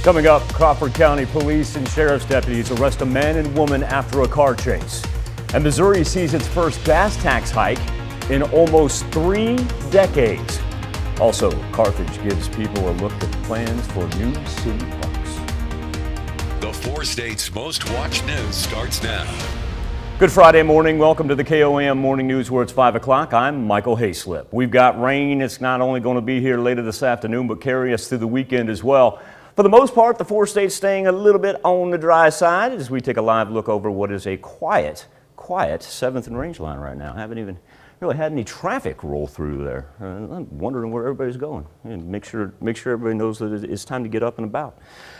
Coming up, Crawford County Police and Sheriff's deputies arrest a man and woman after a car chase. And Missouri sees its first gas tax hike in almost 3 decades. Also, Carthage gives people a look at plans for new city parks. The 4 states' most watched news starts now. Good Friday morning. Welcome to the KOAM Morning News where it's 5 o'clock. I'm Michael Hayslip. We've got rain. It's not only going to be here later this afternoon, but carry us through the weekend as well. For the most part, the 4 states staying a little bit on the dry side as we take a live look over what is a quiet 7th and Range line right now. Haven't even really had any traffic roll through there. I'm wondering where everybody's going. And make sure everybody knows that it's time to get up and about.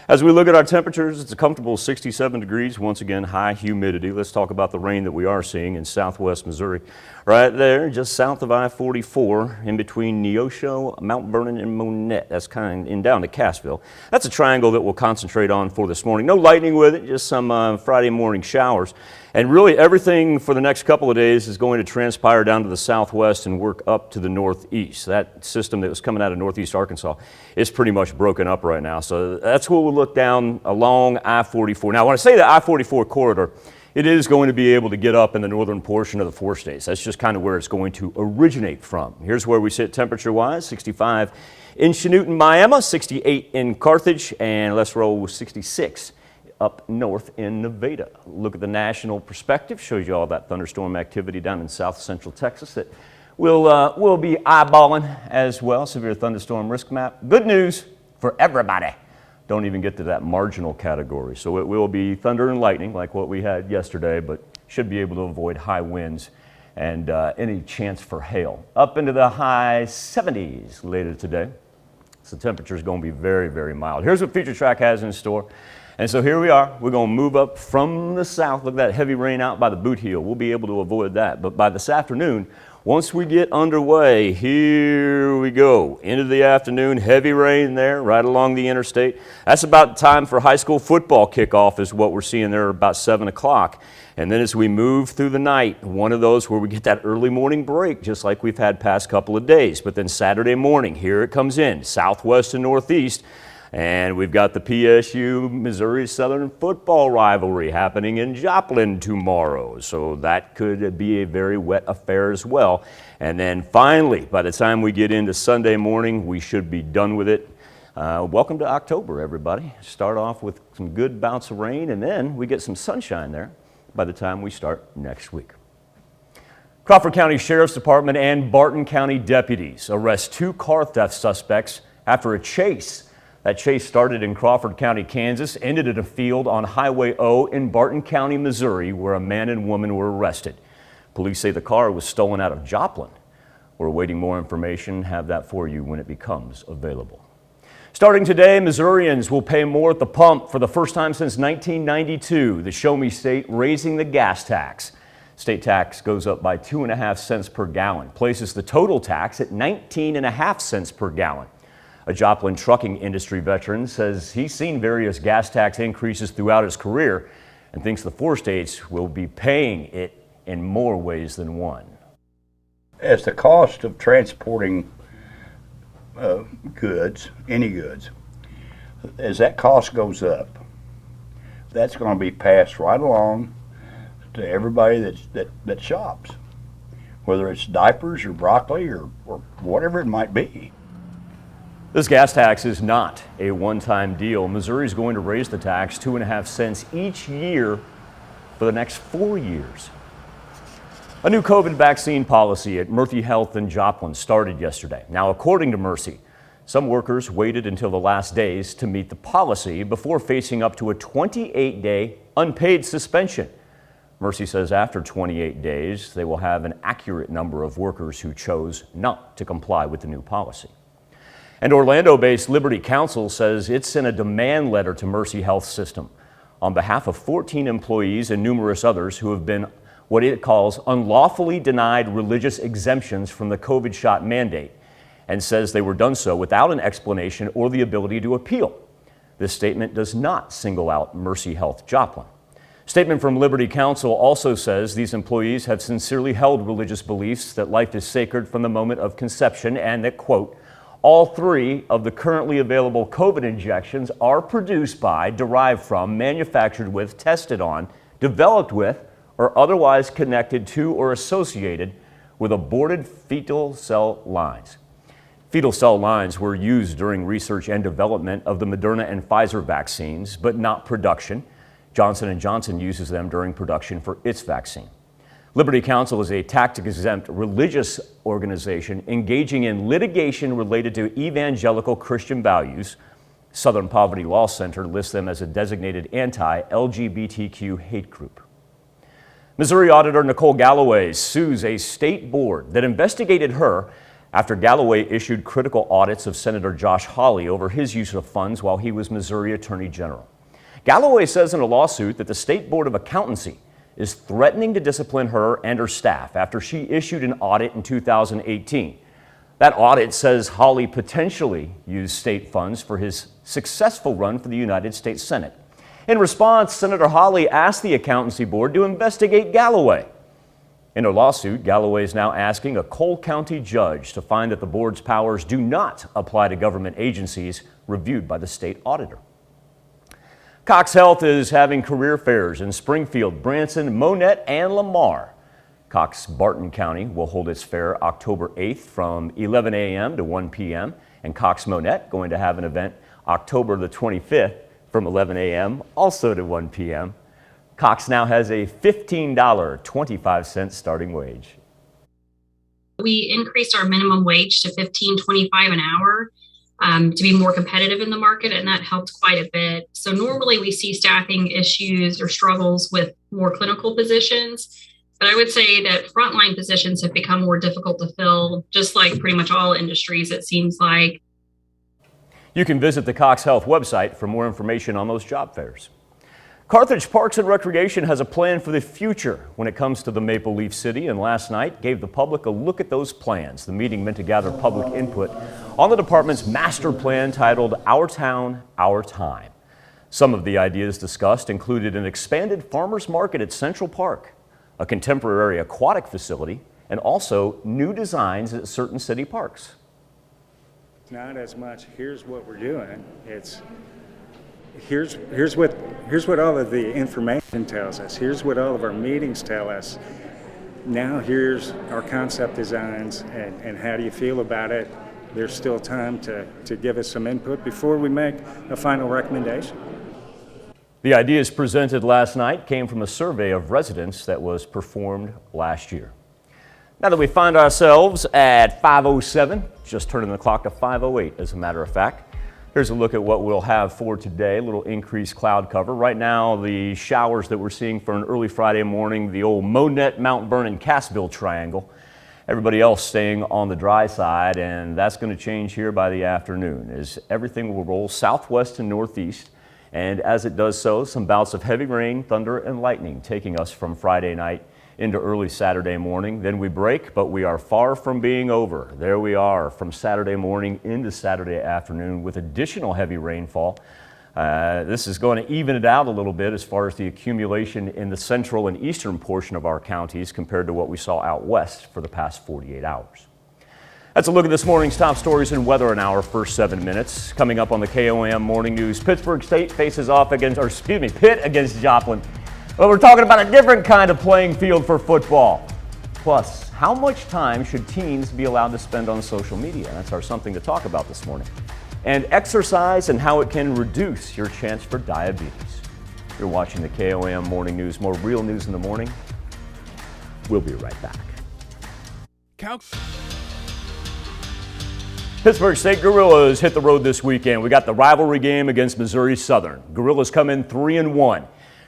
As we look at our temperatures, it's a comfortable 67 degrees. Once again, high humidity. Let's talk about the rain that we are seeing in southwest Missouri. Right there, just south of I-44, in between Neosho, Mount Vernon, and Monette. That's kind of down to Cassville. That's a triangle that we'll concentrate on for this morning. No lightning with it, just some Friday morning showers. And really everything for the next couple of days is going to transpire down to the southwest and work up to the northeast. That system that was coming out of northeast Arkansas is pretty much broken up right now. So that's what we'll look down along I-44. Now, when I say the I-44 corridor, it is going to be able to get up in the northern portion of the 4 states. That's just kind of where it's going to originate from. Here's where we sit temperature-wise: 65 in Chanute, Miami, 68 in Carthage, and let's roll with 66 up north in Nevada. Look at the national perspective. Shows you all that thunderstorm activity down in south central Texas that we'll be eyeballing as well. Severe thunderstorm risk map. Good news for everybody. Don't even get to that marginal category. So it will be thunder and lightning like what we had yesterday, but should be able to avoid high winds and any chance for hail. Up into the high 70s later today. So the temperature is going to be very, very mild. Here's what Future Track has in store. And so here we are. We're going to move up from the south. Look at that heavy rain out by the boot heel. We'll be able to avoid that. But by this afternoon, once we get underway, here we go. Into the afternoon, heavy rain there right along the interstate. That's about time for high school football kickoff is what we're seeing there about 7 o'clock. And then as we move through the night, one of those where we get that early morning break, just like we've had past couple of days. But then Saturday morning, here it comes in, southwest and northeast. And we've got the PSU Missouri Southern football rivalry happening in Joplin tomorrow. So that could be a very wet affair as well. And then finally, by the time we get into Sunday morning, we should be done with it. Welcome to October, everybody. Start off with some good bouts of rain, and then we get some sunshine there by the time we start next week. Crawford County Sheriff's Department and Barton County deputies arrest 2 car theft suspects after a chase. That chase started in Crawford County, Kansas, ended at a field on Highway O in Barton County, Missouri, where a man and woman were arrested. Police say the car was stolen out of Joplin. We're awaiting more information. Have that for you when it becomes available. Starting today, Missourians will pay more at the pump for the first time since 1992. The Show Me State raising the gas tax. State tax goes up by 2.5 cents per gallon, places the total tax at 19.5 cents per gallon. A Joplin trucking industry veteran says he's seen various gas tax increases throughout his career and thinks the 4 states will be paying it in more ways than one. As the cost of transporting goods, any goods, as that cost goes up, that's going to be passed right along to everybody that shops, whether it's diapers or broccoli or whatever it might be. This gas tax is not a one-time deal. Missouri is going to raise the tax 2.5 cents each year for the next 4 years. A new COVID vaccine policy at Mercy Health in Joplin started yesterday. Now, according to Mercy, some workers waited until the last days to meet the policy before facing up to a 28-day unpaid suspension. Mercy says after 28 days, they will have an accurate number of workers who chose not to comply with the new policy. And Orlando-based Liberty Counsel says it sent a demand letter to Mercy Health System on behalf of 14 employees and numerous others who have been what it calls unlawfully denied religious exemptions from the COVID shot mandate, and says they were done so without an explanation or the ability to appeal. This statement does not single out Mercy Health Joplin. Statement from Liberty Counsel also says these employees have sincerely held religious beliefs that life is sacred from the moment of conception and that, quote, All 3 of the currently available COVID injections are produced by, derived from, manufactured with, tested on, developed with, or otherwise connected to or associated with aborted fetal cell lines. Fetal cell lines were used during research and development of the Moderna and Pfizer vaccines, but not production. Johnson & Johnson uses them during production for its vaccine. Liberty Counsel is a tax-exempt religious organization engaging in litigation related to evangelical Christian values. Southern Poverty Law Center lists them as a designated anti-LGBTQ hate group. Missouri Auditor Nicole Galloway sues a state board that investigated her after Galloway issued critical audits of Senator Josh Hawley over his use of funds while he was Missouri Attorney General. Galloway says in a lawsuit that the State Board of Accountancy is threatening to discipline her and her staff after she issued an audit in 2018. That audit says Hawley potentially used state funds for his successful run for the United States Senate. In response, Senator Hawley asked the Accountancy Board to investigate Galloway. In a lawsuit, Galloway is now asking a Cole County judge to find that the board's powers do not apply to government agencies reviewed by the state auditor. Cox Health is having career fairs in Springfield, Branson, Monette, and Lamar. Cox Barton County will hold its fair October 8th from 11 a.m. to 1 p.m. and Cox Monette going to have an event October the 25th from 11 a.m. also to 1 p.m. Cox now has a $15.25 starting wage. We increased our minimum wage to $15.25 an hour to be more competitive in the market, and that helped quite a bit. So normally we see staffing issues or struggles with more clinical positions, but I would say that frontline positions have become more difficult to fill, just like pretty much all industries, it seems like. You can visit the Cox Health website for more information on those job fairs. Carthage Parks and Recreation has a plan for the future when it comes to the Maple Leaf City, and last night gave the public a look at those plans. The meeting meant to gather public input on the department's master plan titled Our Town, Our Time. Some of the ideas discussed included an expanded farmers market at Central Park, a contemporary aquatic facility, and also new designs at certain city parks. Not as much, here's what we're doing. It's here's what all of the information tells us. Here's what all of our meetings tell us. Now here's our concept designs and how do you feel about it? There's still time to give us some input before we make a final recommendation. The ideas presented last night came from a survey of residents that was performed last year. Now that we find ourselves at 5:07, just turning the clock to 5:08 as a matter of fact. Here's a look at what we'll have for today. A little increased cloud cover. Right now, the showers that we're seeing for an early Friday morning, the old Monette, Mount Vernon, Cassville triangle. Everybody else staying on the dry side, and that's going to change here by the afternoon as everything will roll southwest and northeast. And as it does so, some bouts of heavy rain, thunder, and lightning taking us from Friday night into early Saturday morning. Then we break, but we are far from being over. There we are from Saturday morning into Saturday afternoon with additional heavy rainfall. This is going to even it out a little bit as far as the accumulation in the central and eastern portion of our counties compared to what we saw out west for the past 48 hours. That's a look at this morning's top stories and weather in our first 7 minutes. Coming up on the KOAM Morning News, Pittsburgh State faces off against, Pitt against Joplin. Well, we're talking about a different kind of playing field for football. Plus, how much time should teens be allowed to spend on social media? That's our something to talk about this morning. And exercise and how it can reduce your chance for diabetes. You're watching the KOAM Morning News. More real news in the morning. We'll be right back. Pittsburgh State Gorillas hit the road this weekend. We got the rivalry game against Missouri Southern. Gorillas come in 3-1.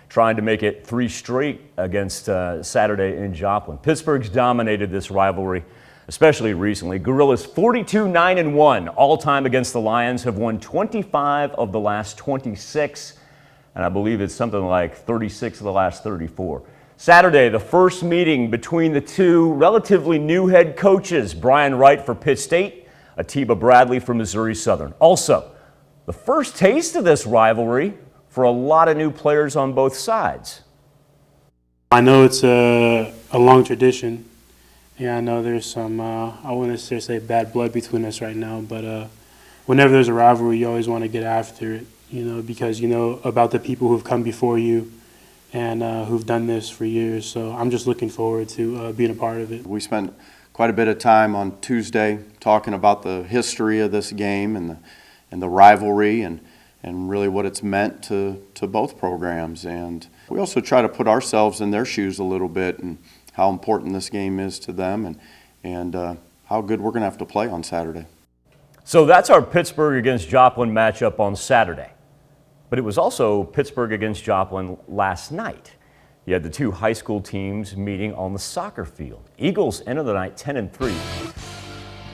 Trying to make it 3 straight against Saturday in Joplin. Pittsburgh's dominated this rivalry, especially recently. Gorillas 42-9-1 all-time against the Lions, have won 25 of the last 26, and I believe it's something like 36 of the last 34. Saturday, the first meeting between the two relatively new head coaches, Brian Wright for Pitt State, Atiba Bradley for Missouri Southern. Also, the first taste of this rivalry for a lot of new players on both sides. I know it's a long tradition, Yeah, I know there's some, I wouldn't necessarily say bad blood between us right now, but whenever there's a rivalry, you always want to get after it, because you know about the people who've come before you and who've done this for years. So I'm just looking forward to being a part of it. We spent quite a bit of time on Tuesday talking about the history of this game and the rivalry and really what it's meant to both programs. And we also try to put ourselves in their shoes a little bit and how important this game is to them and how good we're going to have to play on Saturday. So that's our Pittsburgh against Joplin matchup on Saturday. But it was also Pittsburgh against Joplin last night. You had the two high school teams meeting on the soccer field. Eagles ended the night 10-3.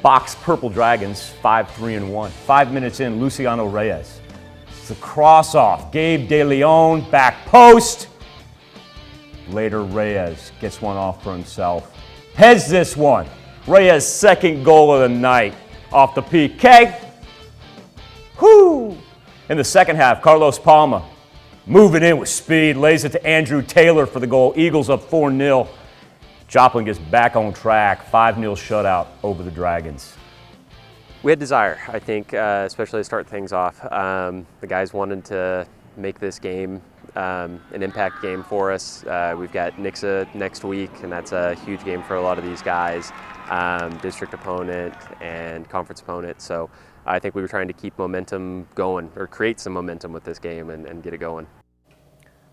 Box Purple Dragons 5-3-1. 5 minutes in, Luciano Reyes. It's a cross off. Gabe De Leon, back post. Later, Reyes gets one off for himself. Heads this one. Reyes' second goal of the night off the PK. Whoo! In the second half, Carlos Palma moving in with speed, lays it to Andrew Taylor for the goal. Eagles up 4-0. Joplin gets back on track, 5-0 shutout over the Dragons. We had desire, I think, especially to start things off. The guys wanted to make this game an impact game for us. We've got Nixa next week, and that's a huge game for a lot of these guys. District opponent and conference opponent. So I think we were trying to keep momentum going, or create some momentum with this game and get it going.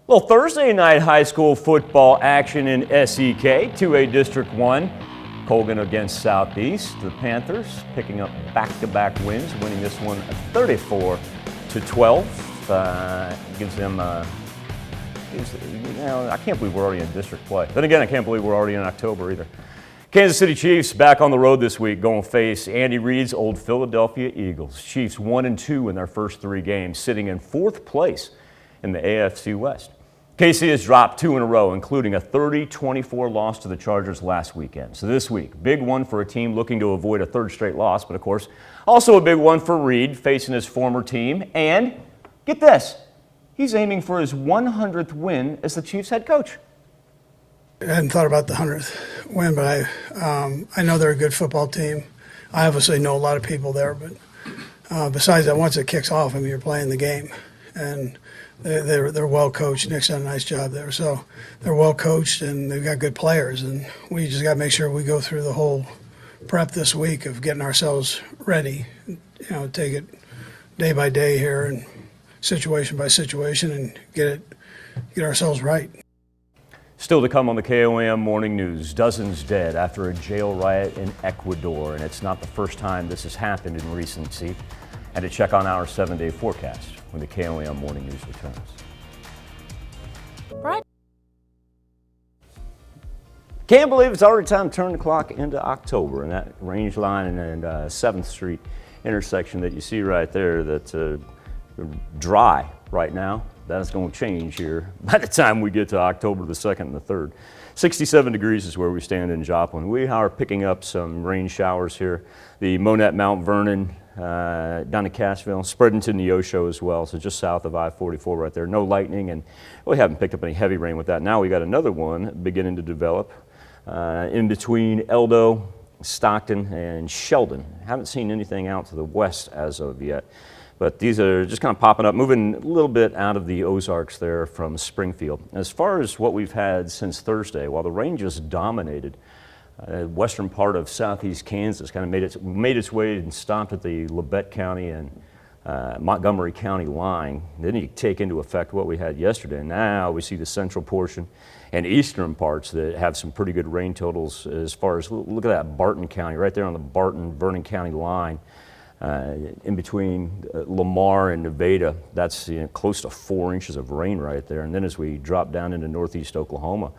Well, Thursday night high school football action in SEK, 2A District 1. Colgan against Southeast. The Panthers picking up back-to-back wins, winning this one 34-12. Gives them, I can't believe we're already in district play. Then again, I can't believe we're already in October either. Kansas City Chiefs back on the road this week, going to face Andy Reid's old Philadelphia Eagles. Chiefs 1-2 in their first 3 games, sitting in 4th place in the AFC West. KC has dropped 2 in a row, including a 30-24 loss to the Chargers last weekend. So this week, big one for a team looking to avoid a 3rd straight loss, but of course, also a big one for Reid facing his former team. And get this, he's aiming for his 100th win as the Chiefs head coach. I hadn't thought about the 100th win, but I know they're a good football team. I obviously know a lot of people there, but besides that, once it kicks off, you're playing the game, and they're well coached. Nick's done a nice job there, so they're well coached and they've got good players, and we just got to make sure we go through the whole prep this week of getting ourselves ready. Take it day by day here and situation by situation, and get ourselves right. Still to come on the KOAM Morning News, dozens dead after a jail riot in Ecuador, and it's not the first time this has happened in recency. And to check on our 7-day forecast when the KOAM Morning News returns. Right. Can't believe it's already time to turn the clock into October, and that Range Line and 7th Street intersection that you see right there that's dry right now. That's going to change here by the time we get to October the 2nd and the 3rd. 67 degrees is where we stand in Joplin. We are picking up some rain showers here. The Monette, Mount Vernon, down to Cashville, spreading to Neosho as well, so just south of I-44 right there. No lightning, and we haven't picked up any heavy rain with that. Now we got another one beginning to develop in between Eldo, Stockton, and Sheldon. Haven't seen anything out to the west as of yet. But these are just kind of popping up, moving a little bit out of the Ozarks there from Springfield. As far as what we've had since Thursday, while the rain just dominated western part of southeast Kansas, kind of made its way and stopped at the Labette County and Montgomery County line. Then you take into effect what we had yesterday. Now we see the central portion and eastern parts that have some pretty good rain totals as far as, look at that Barton County, right there on the Barton-Vernon County line. In between Lamar and Nevada, that's close to 4 inches of rain right there. And then as we drop down into northeast Oklahoma,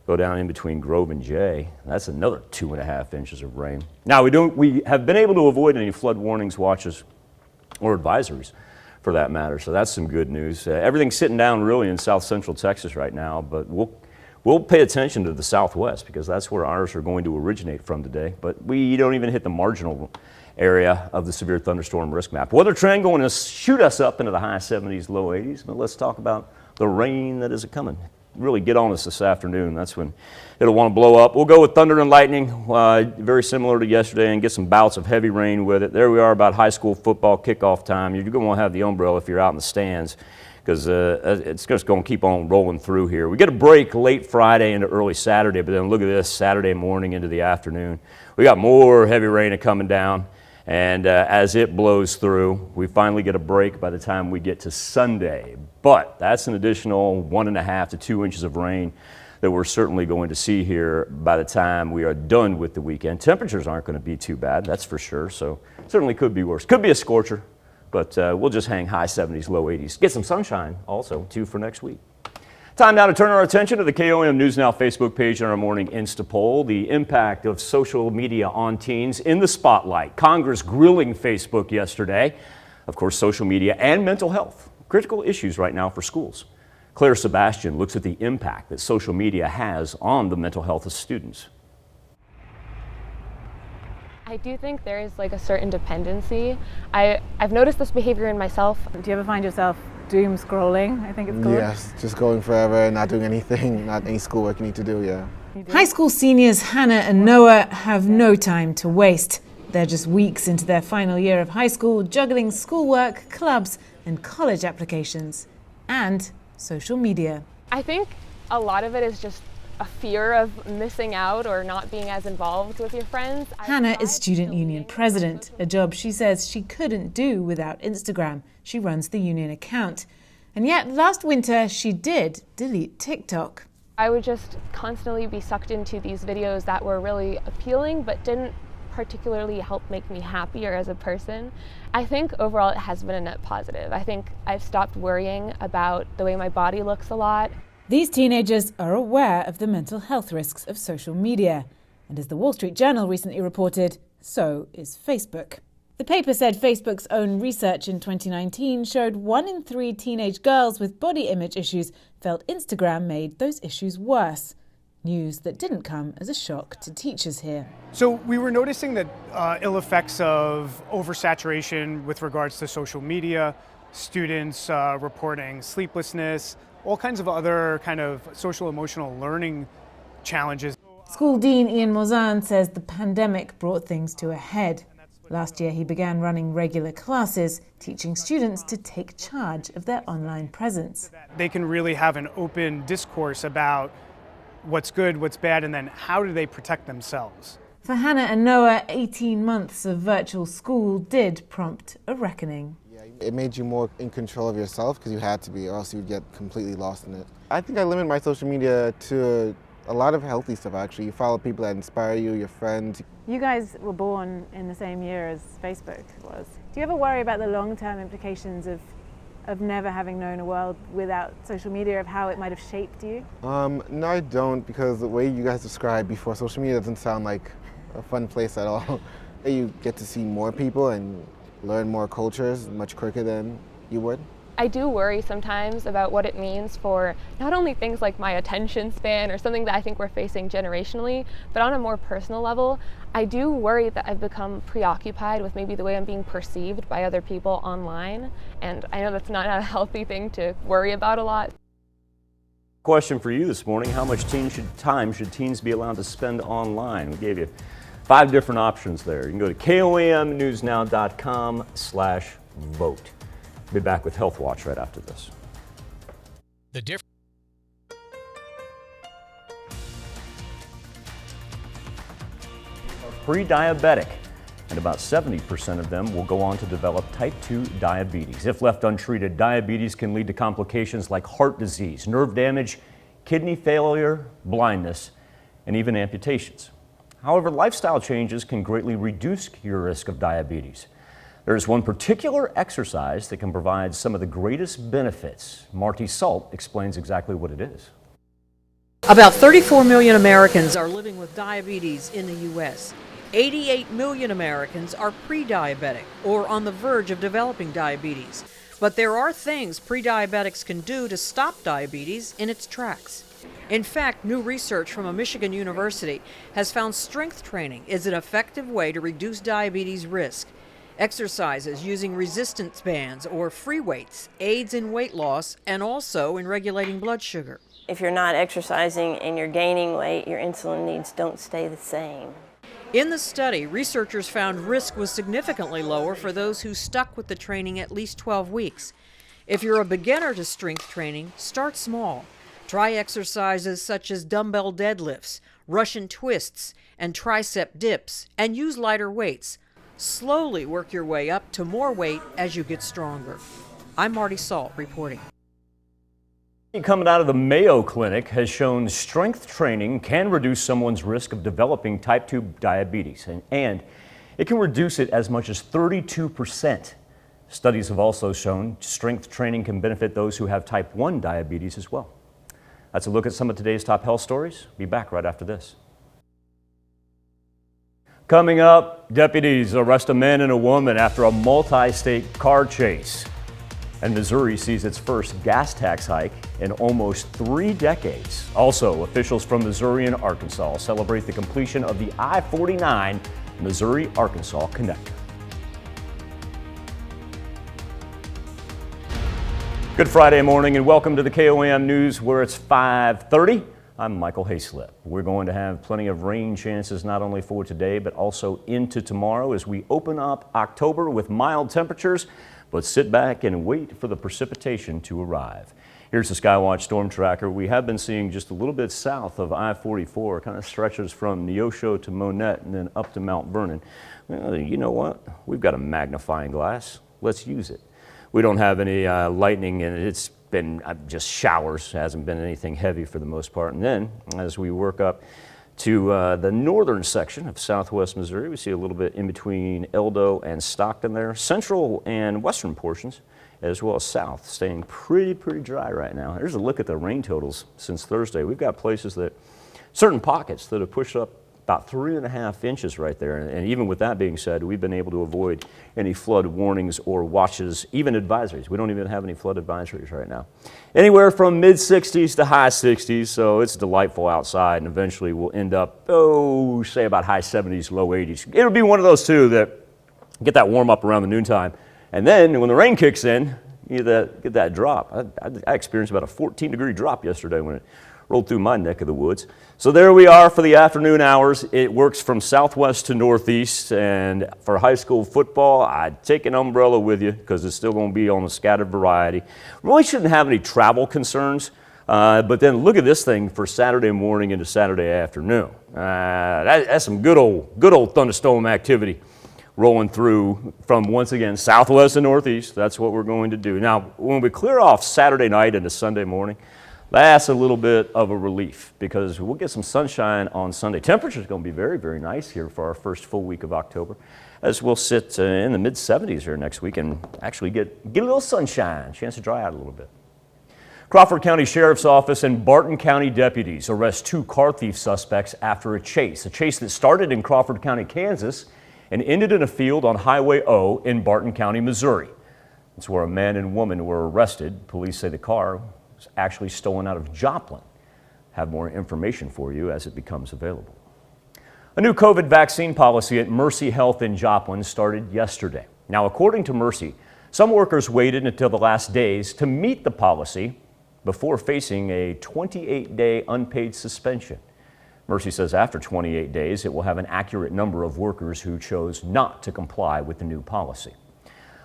go down in between Grove and Jay, that's another 2.5 inches of rain. Now we have been able to avoid any flood warnings, watches, or advisories for that matter. So that's some good news. Everything's sitting down really in south central Texas right now, but we'll pay attention to the southwest because that's where ours are going to originate from today. But we don't even hit the marginal area of the severe thunderstorm risk map. Weather trend going to shoot us up into the high 70s, low 80s, but let's talk about the rain that is coming. really get on us this afternoon. That's when it'll want to blow up. We'll go with thunder and lightning, very similar to yesterday, and get some bouts of heavy rain with it. There we are about high school football kickoff time. You're going to want to have the umbrella if you're out in the stands, because it's just going to keep on rolling through here. We get a break late Friday into early Saturday, but then look at this, Saturday morning into the afternoon. We got more heavy rain coming down, and as it blows through, we finally get a break by the time we get to Sunday. But that's an additional 1.5 to 2 inches of rain that we're certainly going to see here by the time we are done with the weekend. Temperatures aren't going to be too bad, that's for sure, so certainly could be worse. Could be a scorcher. But we'll just hang high 70s, low 80s. Get some sunshine also, too, for next week. Time now to turn our attention to the KOAM News Now Facebook page and our morning Insta poll. The impact of social media on teens in the spotlight. Congress grilling Facebook yesterday. Of course, social media and mental health. Critical issues right now for schools. Claire Sebastian looks at the impact that social media has on the mental health of students. I do think there is like a certain dependency. I've noticed this behavior in myself. Do you ever find yourself doom scrolling, I think it's called? Yes, just going forever, not doing anything, not any schoolwork you need to do, yeah. High school seniors Hannah and Noah have no time to waste. They're just weeks into their final year of high school, juggling schoolwork, clubs, and college applications, and social media. I think a lot of it is just a fear of missing out or not being as involved with your friends. Hannah is student union president, a job she says she couldn't do without Instagram. She runs the union account. And yet last winter she did delete TikTok. I would just constantly be sucked into these videos that were really appealing but didn't particularly help make me happier as a person. I think overall it has been a net positive. I think I've stopped worrying about the way my body looks a lot. These teenagers are aware of the mental health risks of social media. And as the Wall Street Journal recently reported, so is Facebook. The paper said Facebook's own research in 2019 showed 1 in 3 teenage girls with body image issues felt Instagram made those issues worse. News that didn't come as a shock to teachers here. So we were noticing that ill effects of oversaturation with regards to social media, students reporting sleeplessness, all kinds of other kind of social emotional learning challenges. School Dean Ian Mozan says the pandemic brought things to a head. Last year he began running regular classes, teaching students to take charge of their online presence. They can really have an open discourse about what's good, what's bad, and then how do they protect themselves. For Hannah and Noah, 18 months of virtual school did prompt a reckoning. It made you more in control of yourself because you had to be, or else you'd get completely lost in it. I think I limit my social media to a lot of healthy stuff, actually. You follow people that inspire you, your friends. You guys were born in the same year as Facebook was. Do you ever worry about the long-term implications of never having known a world without social media, of how it might have shaped you? No, I don't, because the way you guys described before, social media doesn't sound like a fun place at all. You get to see more people and learn more cultures much quicker than you would. I do worry sometimes about what it means for not only things like my attention span or something that I think we're facing generationally, but on a more personal level, I do worry that I've become preoccupied with maybe the way I'm being perceived by other people online. And I know that's not a healthy thing to worry about a lot. Question for you this morning: how much time should teens be allowed to spend online? We gave you 5 different options there. You can go to KOAMnewsnow.com/vote. Be back with Health Watch right after this. Pre-diabetic, and about 70% of them will go on to develop type 2 diabetes. If left untreated, diabetes can lead to complications like heart disease, nerve damage, kidney failure, blindness, and even amputations. However, lifestyle changes can greatly reduce your risk of diabetes. There's one particular exercise that can provide some of the greatest benefits. Marty Salt explains exactly what it is. About 34 million Americans are living with diabetes in the U.S. 88 million Americans are pre-diabetic or on the verge of developing diabetes. But there are things pre-diabetics can do to stop diabetes in its tracks. In fact, new research from a Michigan university has found strength training is an effective way to reduce diabetes risk. Exercises using resistance bands or free weights aids in weight loss and also in regulating blood sugar. If you're not exercising and you're gaining weight, your insulin needs don't stay the same. In the study, researchers found risk was significantly lower for those who stuck with the training at least 12 weeks. If you're a beginner to strength training, start small. Try exercises such as dumbbell deadlifts, Russian twists, and tricep dips, and use lighter weights. Slowly work your way up to more weight as you get stronger. I'm Marty Salt reporting. Coming out of the Mayo Clinic has shown strength training can reduce someone's risk of developing type 2 diabetes, and it can reduce it as much as 32%. Studies have also shown strength training can benefit those who have type 1 diabetes as well. That's a look at some of today's top health stories. Be back right after this. Coming up, deputies arrest a man and a woman after a multi-state car chase. And Missouri sees its first gas tax hike in almost 3 decades. Also, officials from Missouri and Arkansas celebrate the completion of the I-49 Missouri-Arkansas connector. Good Friday morning and welcome to the KOAM News where it's 5:30. I'm Michael Hayslip. We're going to have plenty of rain chances not only for today but also into tomorrow as we open up October with mild temperatures. But sit back and wait for the precipitation to arrive. Here's the Skywatch storm tracker. We have been seeing just a little bit south of I-44, kind of stretches from Neosho to Monette and then up to Mount Vernon. Well, you know what? We've got a magnifying glass. Let's use it. We don't have any lightning and it's been just showers. Hasn't been anything heavy for the most part. And then as we work up to the northern section of southwest Missouri, we see a little bit in between Eldo and Stockton there. Central and western portions, as well as south, staying pretty dry right now. Here's a look at the rain totals since Thursday. We've got places that, certain pockets that have pushed up about 3.5 inches right there. And even with that being said, we've been able to avoid any flood warnings or watches, even advisories. We don't even have any flood advisories right now. Anywhere from mid 60s to high 60s, so it's delightful outside, and eventually we'll end up, say about high 70s, low 80s. It'll be one of those two that get that warm up around the noontime. And then when the rain kicks in, you get that drop. I experienced about a 14-degree drop yesterday when it rolled through my neck of the woods. So there we are for the afternoon hours. It works from southwest to northeast, and for high school football, I'd take an umbrella with you because it's still going to be on a scattered variety. Really shouldn't have any travel concerns, but then look at this thing for Saturday morning into Saturday afternoon. That's some good old thunderstorm activity rolling through from, once again, southwest to northeast. That's what we're going to do. Now, when we clear off Saturday night into Sunday morning, that's a little bit of a relief because we'll get some sunshine on Sunday. Temperature's going to be very nice here for our first full week of October, as we'll sit in the mid-70s here next week and actually get a little sunshine, chance to dry out a little bit. Crawford County Sheriff's Office and Barton County deputies arrest 2 car thief suspects after a chase that started in Crawford County, Kansas, and ended in a field on Highway O in Barton County, Missouri. That's where a man and woman were arrested. Police say the car was actually stolen out of Joplin. Have more information for you as it becomes available. A new COVID vaccine policy at Mercy Health in Joplin started yesterday. Now, according to Mercy, some workers waited until the last days to meet the policy before facing a 28-day unpaid suspension. Mercy says after 28 days, it will have an accurate number of workers who chose not to comply with the new policy.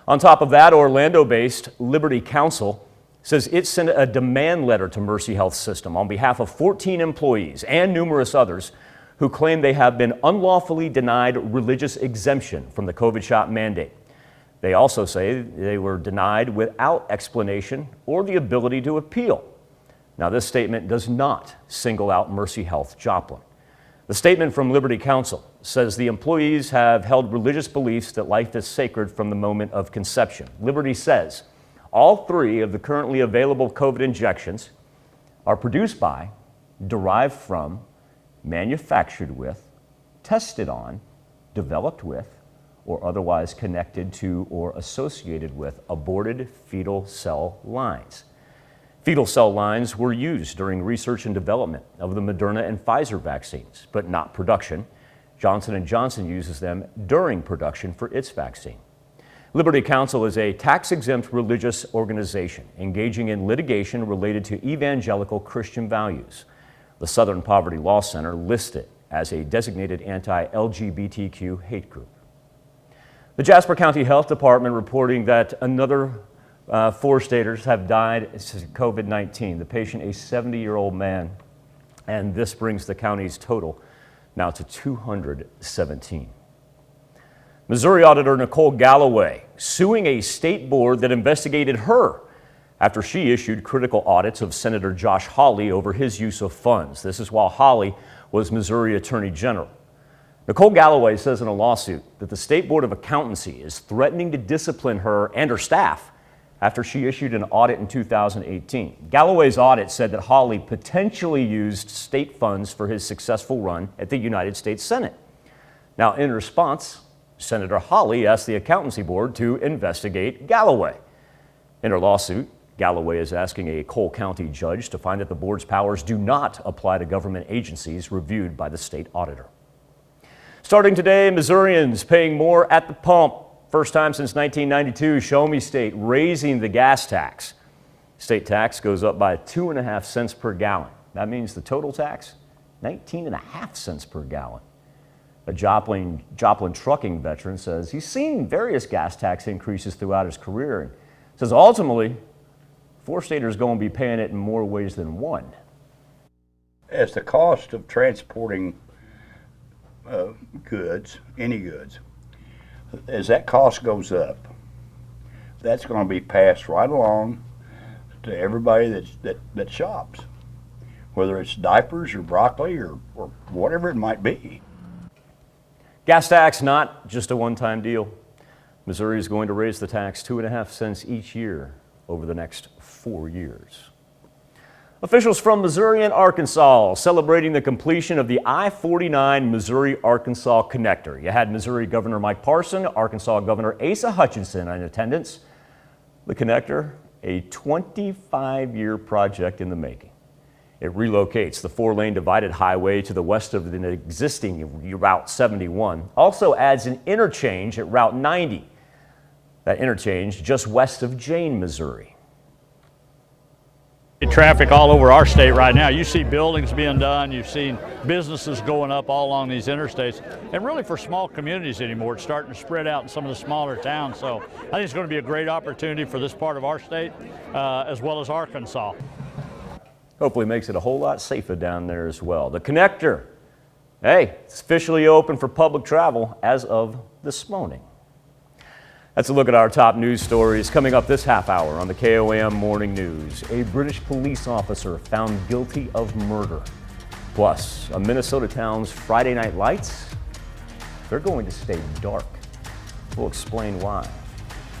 On top of that, Orlando-based Liberty Counsel says it sent a demand letter to Mercy Health System on behalf of 14 employees and numerous others who claim they have been unlawfully denied religious exemption from the COVID shot mandate. They also say they were denied without explanation or the ability to appeal. Now, this statement does not single out Mercy Health Joplin. The statement from Liberty Counsel says the employees have held religious beliefs that life is sacred from the moment of conception. Liberty says all 3 of the currently available COVID injections are produced by, derived from, manufactured with, tested on, developed with, or otherwise connected to or associated with aborted fetal cell lines. Fetal cell lines were used during research and development of the Moderna and Pfizer vaccines, but not production. Johnson & Johnson uses them during production for its vaccine. Liberty Counsel is a tax-exempt religious organization engaging in litigation related to evangelical Christian values. The Southern Poverty Law Center lists it as a designated anti-LGBTQ hate group. The Jasper County Health Department reporting that another 4 staters have died of COVID-19. The patient, a 70-year-old man, and this brings the county's total now to 217. Missouri Auditor Nicole Galloway suing a state board that investigated her after she issued critical audits of Senator Josh Hawley over his use of funds. This is while Hawley was Missouri Attorney General. Nicole Galloway says in a lawsuit that the State Board of Accountancy is threatening to discipline her and her staff after she issued an audit in 2018. Galloway's audit said that Hawley potentially used state funds for his successful run at the United States Senate. Now, in response, Senator Hawley asked the Accountancy Board to investigate Galloway. In her lawsuit, Galloway is asking a Cole County judge to find that the board's powers do not apply to government agencies reviewed by the state auditor. Starting today, Missourians paying more at the pump. First time since 1992, Show Me State raising the gas tax. State tax goes up by 2.5 cents per gallon. That means the total tax, 19.5 cents per gallon. A Joplin trucking veteran says he's seen various gas tax increases throughout his career and says ultimately, 4-staters going to be paying it in more ways than one. As the cost of transporting goods, any goods, as that cost goes up, that's going to be passed right along to everybody that shops, whether it's diapers or broccoli or whatever it might be. Gas tax, not just a one-time deal. Missouri is going to raise the tax 2.5 cents each year over the next 4 years. Officials from Missouri and Arkansas celebrating the completion of the I-49 Missouri-Arkansas connector. You had Missouri Governor Mike Parson, Arkansas Governor Asa Hutchinson in attendance. The connector, a 25-year project in the making. It relocates the 4-lane divided highway to the west of the existing Route 71. Also adds an interchange at Route 90. That interchange just west of Jane, Missouri. Traffic all over our state right now. You see buildings being done, you've seen businesses going up all along these interstates, and really for small communities anymore, it's starting to spread out in some of the smaller towns. So I think it's going to be a great opportunity for this part of our state as well as Arkansas. Hopefully makes it a whole lot safer down there as well. The connector, hey, it's officially open for public travel as of this morning. That's a look at our top news stories coming up this half hour on the KOAM Morning News. A British police officer found guilty of murder. Plus, a Minnesota town's Friday night lights, they're going to stay dark. We'll explain why.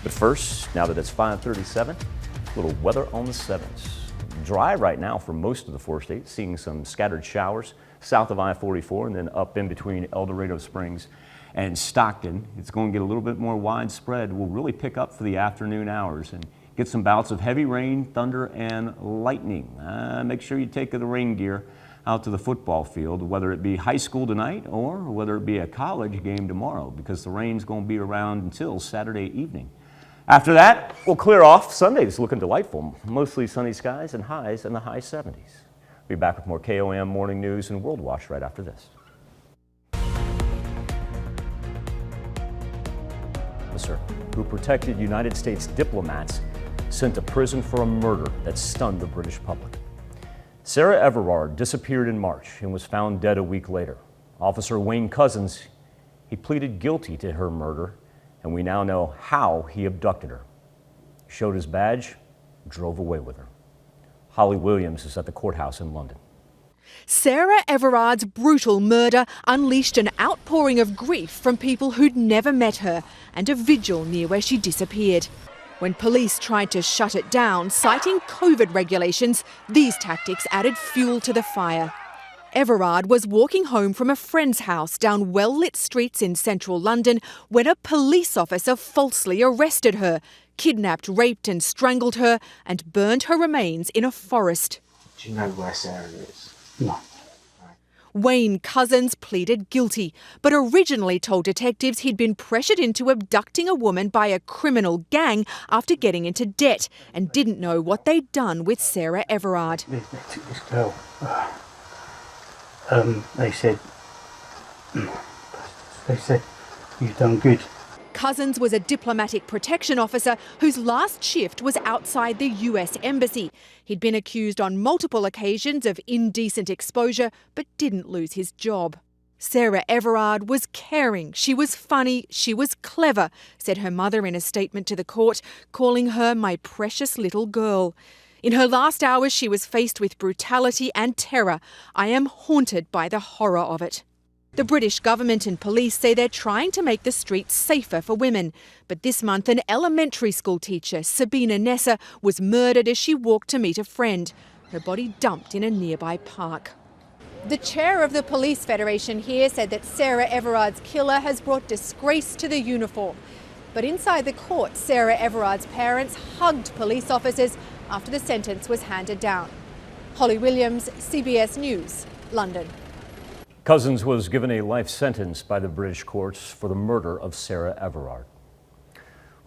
But first, now that it's 5:37, a little weather on the 7s. Dry right now for most of the 4 states, seeing some scattered showers south of I-44 and then up in between El Dorado Springs and Stockton. It's going to get a little bit more widespread. We'll really pick up for the afternoon hours and get some bouts of heavy rain, thunder, and lightning. Make sure you take the rain gear out to the football field, whether it be high school tonight or whether it be a college game tomorrow, because the rain's going to be around until Saturday evening. After that, we'll clear off. Sunday's looking delightful. Mostly sunny skies and highs in the high 70s. We'll be back with more KOAM Morning News and World Watch right after this. Who protected United States diplomats sent to prison for a murder that stunned the British public. Sarah Everard disappeared in March and was found dead a week later. Officer Wayne Cousins, he pleaded guilty to her murder, and we now know how he abducted her. Showed his badge, drove away with her. Holly Williams is at the courthouse in London. Sarah Everard's brutal murder unleashed an outpouring of grief from people who'd never met her and a vigil near where she disappeared. When police tried to shut it down, citing COVID regulations, these tactics added fuel to the fire. Everard was walking home from a friend's house down well-lit streets in central London when a police officer falsely arrested her, kidnapped, raped and strangled her and burned her remains in a forest. Do you know where Sarah is? No. Wayne Cousins pleaded guilty, but originally told detectives he'd been pressured into abducting a woman by a criminal gang after getting into debt and didn't know what they'd done with Sarah Everard. They took this girl. They said, you've done good. Cousins was a diplomatic protection officer whose last shift was outside the US Embassy. He'd been accused on multiple occasions of indecent exposure, but didn't lose his job. Sarah Everard was caring, she was funny, she was clever, said her mother in a statement to the court, calling her my precious little girl. In her last hours, she was faced with brutality and terror. I am haunted by the horror of it. The British government and police say they're trying to make the streets safer for women. But this month, an elementary school teacher, Sabina Nessa, was murdered as she walked to meet a friend. Her body dumped in a nearby park. The chair of the Police Federation here said that Sarah Everard's killer has brought disgrace to the uniform. But inside the court, Sarah Everard's parents hugged police officers after the sentence was handed down. Holly Williams, CBS News, London. Cousins was given a life sentence by the British courts for the murder of Sarah Everard.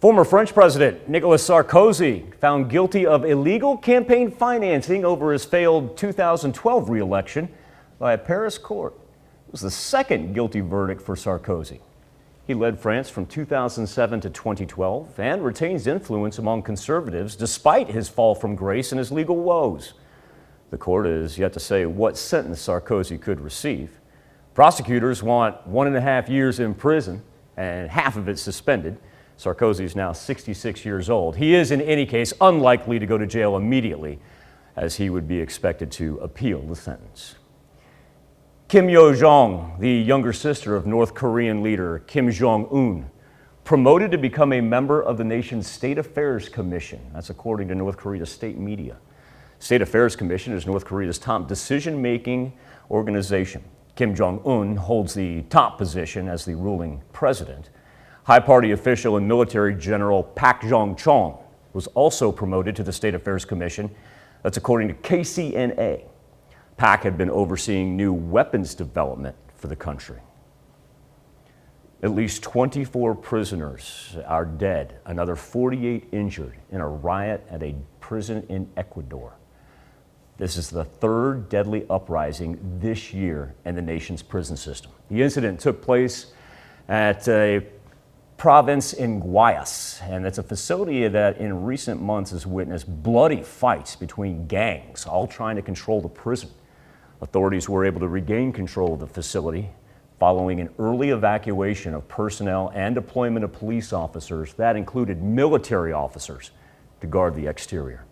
Former French President Nicolas Sarkozy found guilty of illegal campaign financing over his failed 2012 re-election by a Paris court. It was the second guilty verdict for Sarkozy. He led France from 2007 to 2012 and retains influence among conservatives despite his fall from grace and his legal woes. The court is yet to say what sentence Sarkozy could receive. Prosecutors want 1.5 years in prison and half of it suspended. Sarkozy is now 66 years old. He is, in any case, unlikely to go to jail immediately, as he would be expected to appeal the sentence. Kim Yo-jong, the younger sister of North Korean leader Kim Jong-un, promoted to become a member of the nation's State Affairs Commission. That's according to North Korea's state media. State Affairs Commission is North Korea's top decision-making organization. Kim Jong-un holds the top position as the ruling president. High party official and military general Pak Jong-chon was also promoted to the State Affairs Commission. That's according to KCNA. Pak had been overseeing new weapons development for the country. At least 24 prisoners are dead, another 48 injured in a riot at a prison in Ecuador. This is the third deadly uprising this year in the nation's prison system. The incident took place at a province in Guayas, and it's a facility that in recent months has witnessed bloody fights between gangs, all trying to control the prison. Authorities were able to regain control of the facility following an early evacuation of personnel and deployment of police officers that included military officers to guard the exterior.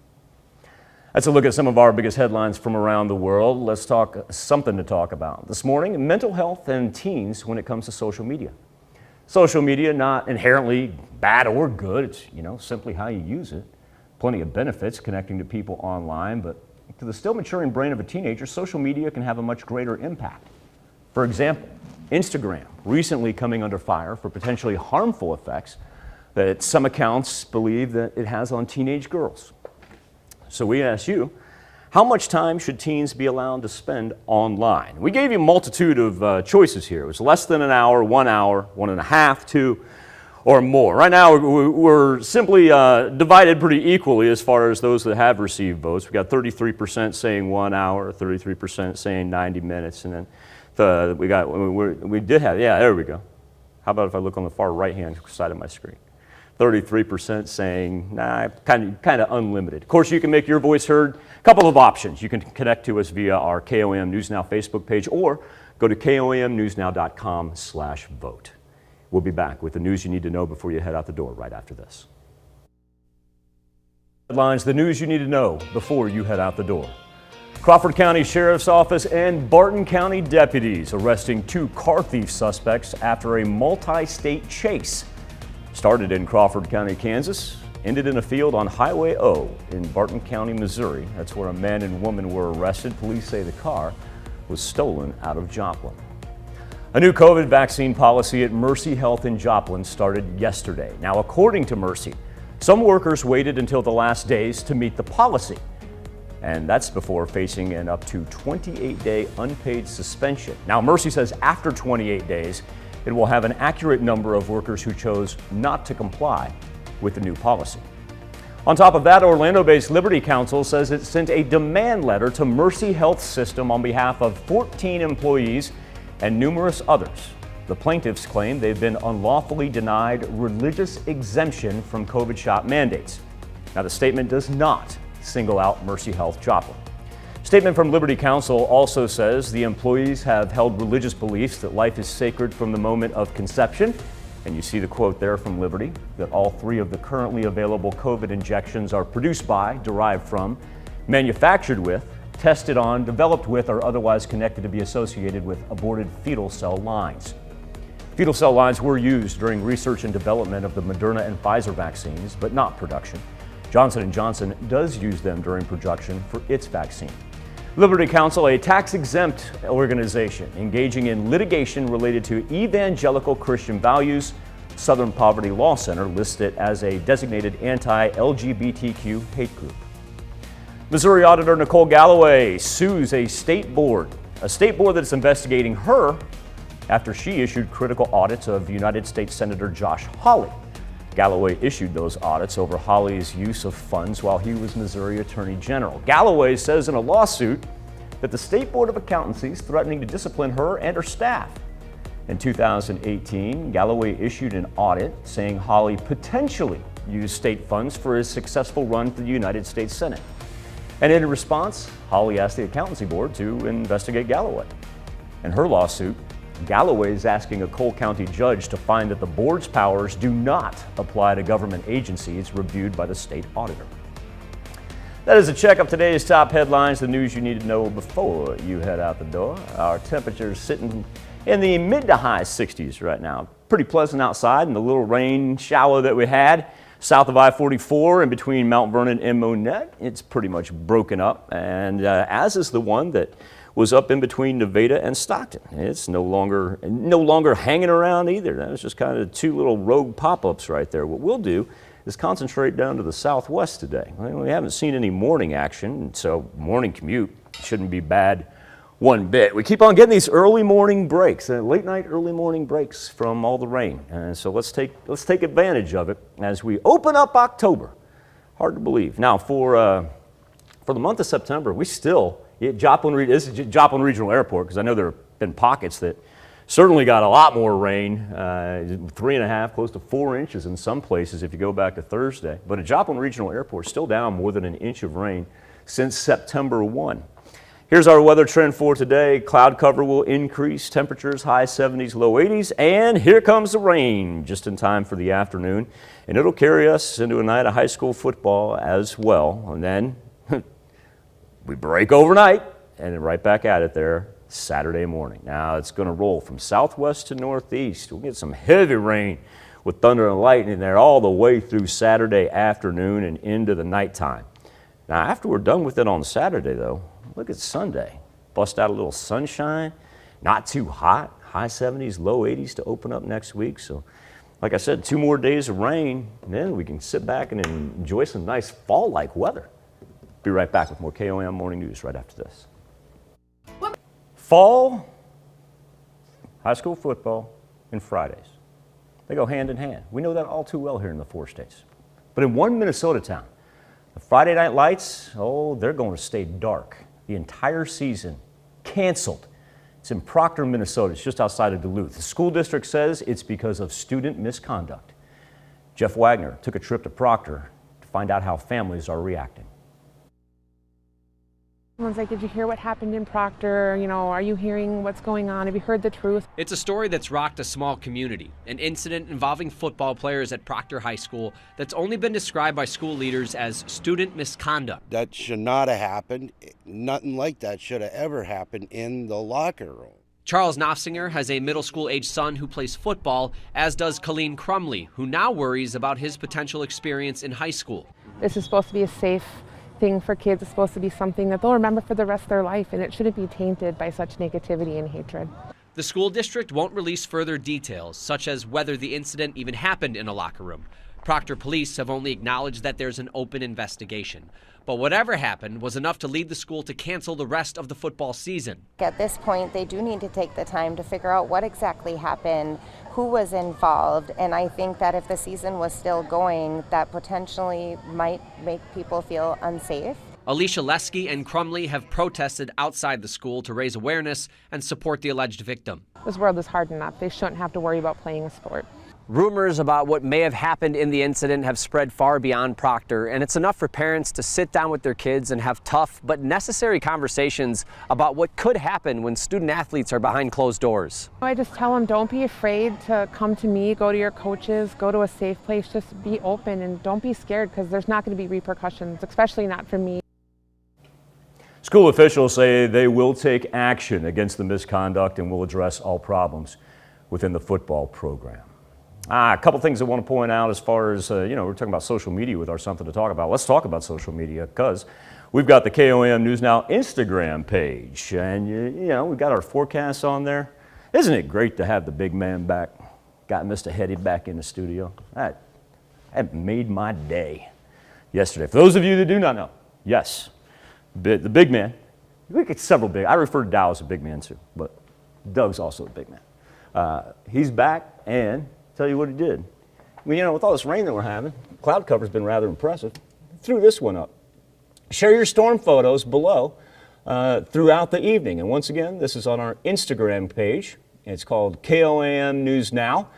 That's a look at some of our biggest headlines from around the world. Let's talk something to talk about. This morning, mental health and teens when it comes to social media. Social media, not inherently bad or good. It's, simply how you use it. Plenty of benefits connecting to people online, but to the still maturing brain of a teenager, social media can have a much greater impact. For example, Instagram recently coming under fire for potentially harmful effects that some accounts believe that it has on teenage girls. So we asked you, how much time should teens be allowed to spend online? We gave you a multitude of choices here. It was less than an hour, 1 hour, 1.5, 2, or more. Right now, we're simply divided pretty equally as far as those that have received votes. We got 33% saying 1 hour, 33% saying 90 minutes, and then there we go. How about if I look on the far right-hand side of my screen? 33% saying, nah, kind of unlimited. Of course, you can make your voice heard. A couple of options. You can connect to us via our KOAM News Now Facebook page or go to komnewsnow.com/vote. We'll be back with the news you need to know before you head out the door right after this. Headlines, the news you need to know before you head out the door. Crawford County Sheriff's Office and Barton County deputies arresting 2 car thief suspects after a multi-state chase. Started in Crawford County, Kansas, ended in a field on Highway O in Barton County, Missouri. That's where a man and woman were arrested. Police say the car was stolen out of Joplin. A new COVID vaccine policy at Mercy Health in Joplin started yesterday. Now, according to Mercy, some workers waited until the last days to meet the policy. And that's before facing an up to 28-day unpaid suspension. Now, Mercy says after 28 days, it will have an accurate number of workers who chose not to comply with the new policy. On top of that, Orlando-based Liberty Counsel says it sent a demand letter to Mercy Health System on behalf of 14 employees and numerous others. The plaintiffs claim they've been unlawfully denied religious exemption from COVID shot mandates. Now, the statement does not single out Mercy Health Joplin. Statement from Liberty Counsel also says the employees have held religious beliefs that life is sacred from the moment of conception. And you see the quote there from Liberty, that all 3 of the currently available COVID injections are produced by, derived from, manufactured with, tested on, developed with, or otherwise connected to be associated with aborted fetal cell lines. Fetal cell lines were used during research and development of the Moderna and Pfizer vaccines, but not production. Johnson & Johnson does use them during production for its vaccine. Liberty Counsel, a tax-exempt organization engaging in litigation related to evangelical Christian values. Southern Poverty Law Center lists it as a designated anti-LGBTQ hate group. Missouri Auditor Nicole Galloway sues a state board that's investigating her after she issued critical audits of United States Senator Josh Hawley. Galloway issued those audits over Hawley's use of funds while he was Missouri Attorney General. Galloway says in a lawsuit that the State Board of Accountancy is threatening to discipline her and her staff. In 2018, Galloway issued an audit saying Hawley potentially used state funds for his successful run for the United States Senate. And in response, Hawley asked the Accountancy Board to investigate Galloway. In her lawsuit, Galloway is asking a Cole County judge to find that the board's powers do not apply to government agencies reviewed by the state auditor. That is a check of today's top headlines, the news you need to know before you head out the door. Our temperatures sitting in the mid to high 60s right now. Pretty pleasant outside, and the little rain shower that we had south of I-44 and between Mount Vernon and Monette, it's pretty much broken up, and as is the one that was up in between Nevada and Stockton. It's no longer hanging around either. That was just kind of 2 little rogue pop-ups right there. What we'll do is concentrate down to the southwest today. We haven't seen any morning action, so morning commute shouldn't be bad one bit. We keep on getting these early morning breaks, late night early morning breaks from all the rain. And so let's take advantage of it as we open up October. Hard to believe. Now for the month of September, we still this is Joplin Regional Airport, because I know there have been pockets that certainly got a lot more rain, 3.5, close to 4 inches in some places if you go back to Thursday. But at Joplin Regional Airport, still down more than an inch of rain since September 1. Here's our weather trend for today. Cloud cover will increase, temperatures high 70s, low 80s, and here comes the rain just in time for the afternoon. And it'll carry us into a night of high school football as well. And then we break overnight and then right back at it there Saturday morning. Now it's going to roll from southwest to northeast. We'll get some heavy rain with thunder and lightning there all the way through Saturday afternoon and into the nighttime. Now after we're done with it on Saturday though, look at Sunday. Bust out a little sunshine, not too hot, high 70s, low 80s to open up next week. So like I said, 2 more days of rain, and then we can sit back and enjoy some nice fall-like weather. Be right back with more KOAM Morning News right after this. Fall, high school football, and Fridays. They go hand in hand. We know that all too well here in the 4 states. But in one Minnesota town, the Friday night lights, they're going to stay dark the entire season. Canceled. It's in Proctor, Minnesota. It's just outside of Duluth. The school district says it's because of student misconduct. Jeff Wagner took a trip to Proctor to find out how families are reacting. Everyone's like, did you hear what happened in Proctor? Are you hearing what's going on? Have you heard the truth? It's a story that's rocked a small community, an incident involving football players at Proctor High School that's only been described by school leaders as student misconduct. That should not have happened. Nothing like that should have ever happened in the locker room. Charles Knopfsinger has a middle school-age son who plays football, as does Colleen Crumley, who now worries about his potential experience in high school. This is supposed to be a safe thing for kids. It's supposed to be something that they'll remember for the rest of their life, and it shouldn't be tainted by such negativity and hatred. The school district won't release further details, such as whether the incident even happened in a locker room. Proctor police have only acknowledged that there's an open investigation. But whatever happened was enough to lead the school to cancel the rest of the football season. At this point, they do need to take the time to figure out what exactly happened, who was involved, and I think that if the season was still going, that potentially might make people feel unsafe. Alicia Lesky and Crumley have protested outside the school to raise awareness and support the alleged victim. This world is hard enough. They shouldn't have to worry about playing a sport. Rumors about what may have happened in the incident have spread far beyond Proctor, and it's enough for parents to sit down with their kids and have tough but necessary conversations about what could happen when student athletes are behind closed doors. I just tell them, don't be afraid to come to me, go to your coaches, go to a safe place, just be open and don't be scared, because there's not going to be repercussions, especially not for me. School officials say they will take action against the misconduct and will address all problems within the football program. A couple things I want to point out as far as, we're talking about social media with our Something to Talk About. Let's talk about social media because we've got the KOAM News Now Instagram page and, we've got our forecasts on there. Isn't it great to have the big man back? Got Mr. Hetty back in the studio. That made my day yesterday. For those of you that do not know, yes, the big man, we get several big, I refer to Dow as a big man too, but Doug's also a big man. He's back and tell you what he did. Well, with all this rain that we're having, cloud cover's been rather impressive. Threw this one up. Share your storm photos below throughout the evening. And once again, this is on our Instagram page. It's called KOAM News Now.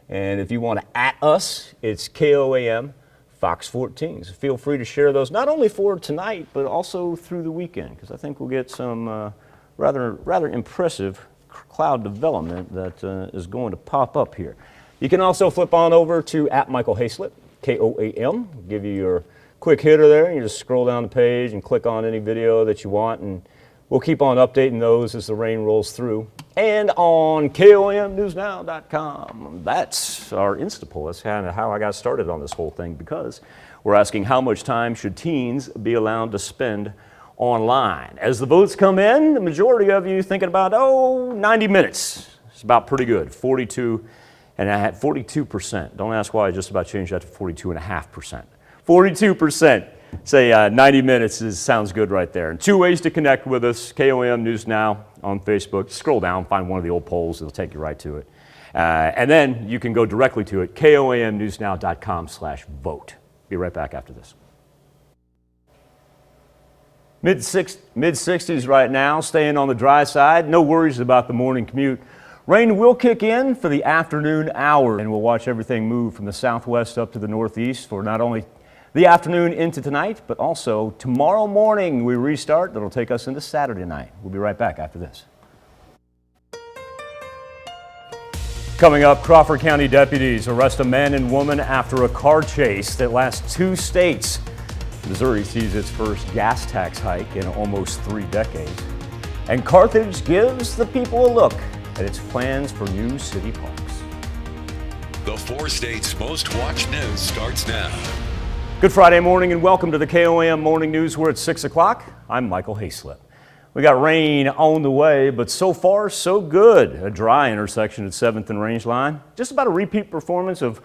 And if you want to @ us, it's KOAM Fox 14. So feel free to share those, not only for tonight, but also through the weekend, because I think we'll get some rather impressive cloud development that is going to pop up here. You can also flip on over to @MichaelHayslip, KOAM, give you your quick hitter there, and you just scroll down the page and click on any video that you want, and we'll keep on updating those as the rain rolls through. And on KOAMNewsNow.com, that's our Insta poll. That's kind of how I got started on this whole thing, because we're asking how much time should teens be allowed to spend online. As the votes come in, the majority of you thinking about, 90 minutes. It's about pretty good, 42%. Don't ask why I just about changed that to 42.5%. 42% say 90 minutes sounds good right there. And 2 ways to connect with us, KOAM News Now on Facebook. Scroll down, find one of the old polls, it'll take you right to it. And then you can go directly to it, KOAMNewsNow.com/vote. Be right back after this. Mid-60s right now, staying on the dry side. No worries about the morning commute. Rain will kick in for the afternoon hour, and we'll watch everything move from the southwest up to the northeast for not only the afternoon into tonight, but also tomorrow morning we restart. That'll take us into Saturday night. We'll be right back after this. Coming up, Crawford County deputies arrest a man and woman after a car chase that lasts 2 states. Missouri sees its first gas tax hike in almost 3 decades. And Carthage gives the people a look at its plans for new city parks. The 4 states' most watched news starts now. Good Friday morning and welcome to the KOAM Morning News. We're at 6 o'clock. I'm Michael Hayslip. We got rain on the way, but so far so good. A dry intersection at 7th and Range Line. Just about a repeat performance of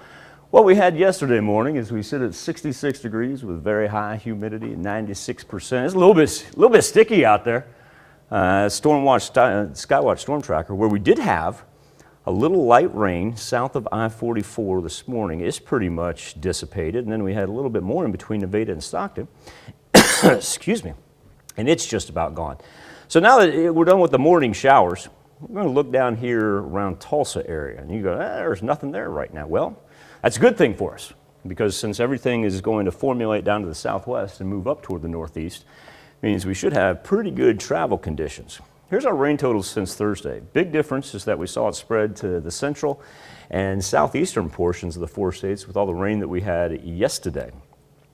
what we had yesterday morning as we sit at 66 degrees with very high humidity at 96%. It's a little bit sticky out there. Skywatch Storm Tracker, where we did have a little light rain south of I-44 this morning, is pretty much dissipated, and then we had a little bit more in between Nevada and Stockton. Excuse me. And it's just about gone. So now that we're done with the morning showers, we're going to look down here around Tulsa area, and you go, there's nothing there right now. Well, that's a good thing for us, because since everything is going to formulate down to the southwest and move up toward the northeast, means we should have pretty good travel conditions. Here's our rain totals since Thursday. Big difference is that we saw it spread to the central and southeastern portions of the 4 states with all the rain that we had yesterday,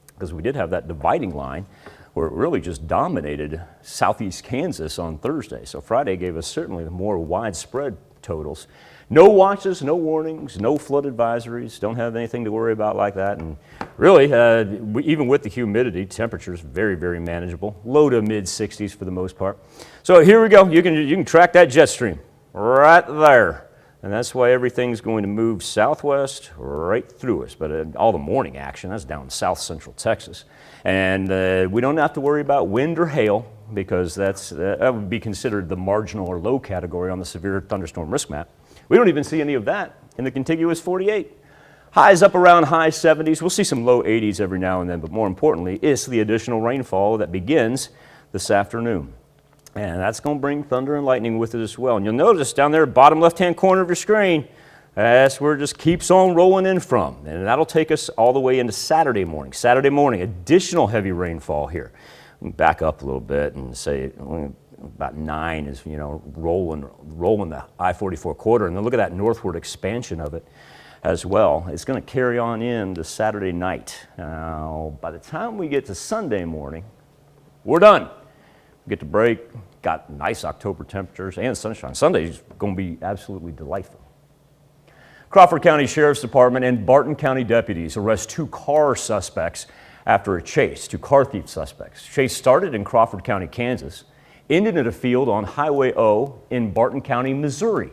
because we did have that dividing line where it really just dominated southeast Kansas on Thursday. So Friday gave us certainly the more widespread totals. No watches, no warnings, no flood advisories, don't have anything to worry about like that. And really, even with the humidity, temperatures very, very manageable. Low to mid-60s for the most part. So here we go. You can track that jet stream right there. And that's why everything's going to move southwest right through us. But all the morning action, that's down in south central Texas. And we don't have to worry about wind or hail because that would be considered the marginal or low category on the severe thunderstorm risk map. We don't even see any of that in the contiguous 48. Highs up around high 70s. We'll see some low 80s every now and then, but more importantly, it's the additional rainfall that begins this afternoon. And that's going to bring thunder and lightning with it as well. And you'll notice down there, bottom left-hand corner of your screen, that's where it just keeps on rolling in from. And that'll take us all the way into Saturday morning. Saturday morning, additional heavy rainfall here. Back up a little bit and say about 9 is, rolling the I-44 corridor. And then look at that northward expansion of it as well. It's going to carry on into Saturday night. Now, by the time we get to Sunday morning, we're done. Get to break, got nice October temperatures and sunshine. Sunday's going to be absolutely delightful. Crawford County Sheriff's Department and Barton County deputies arrest 2 car suspects after a chase, 2 car thief suspects. Chase started in Crawford County, Kansas, ended at a field on Highway O in Barton County, Missouri.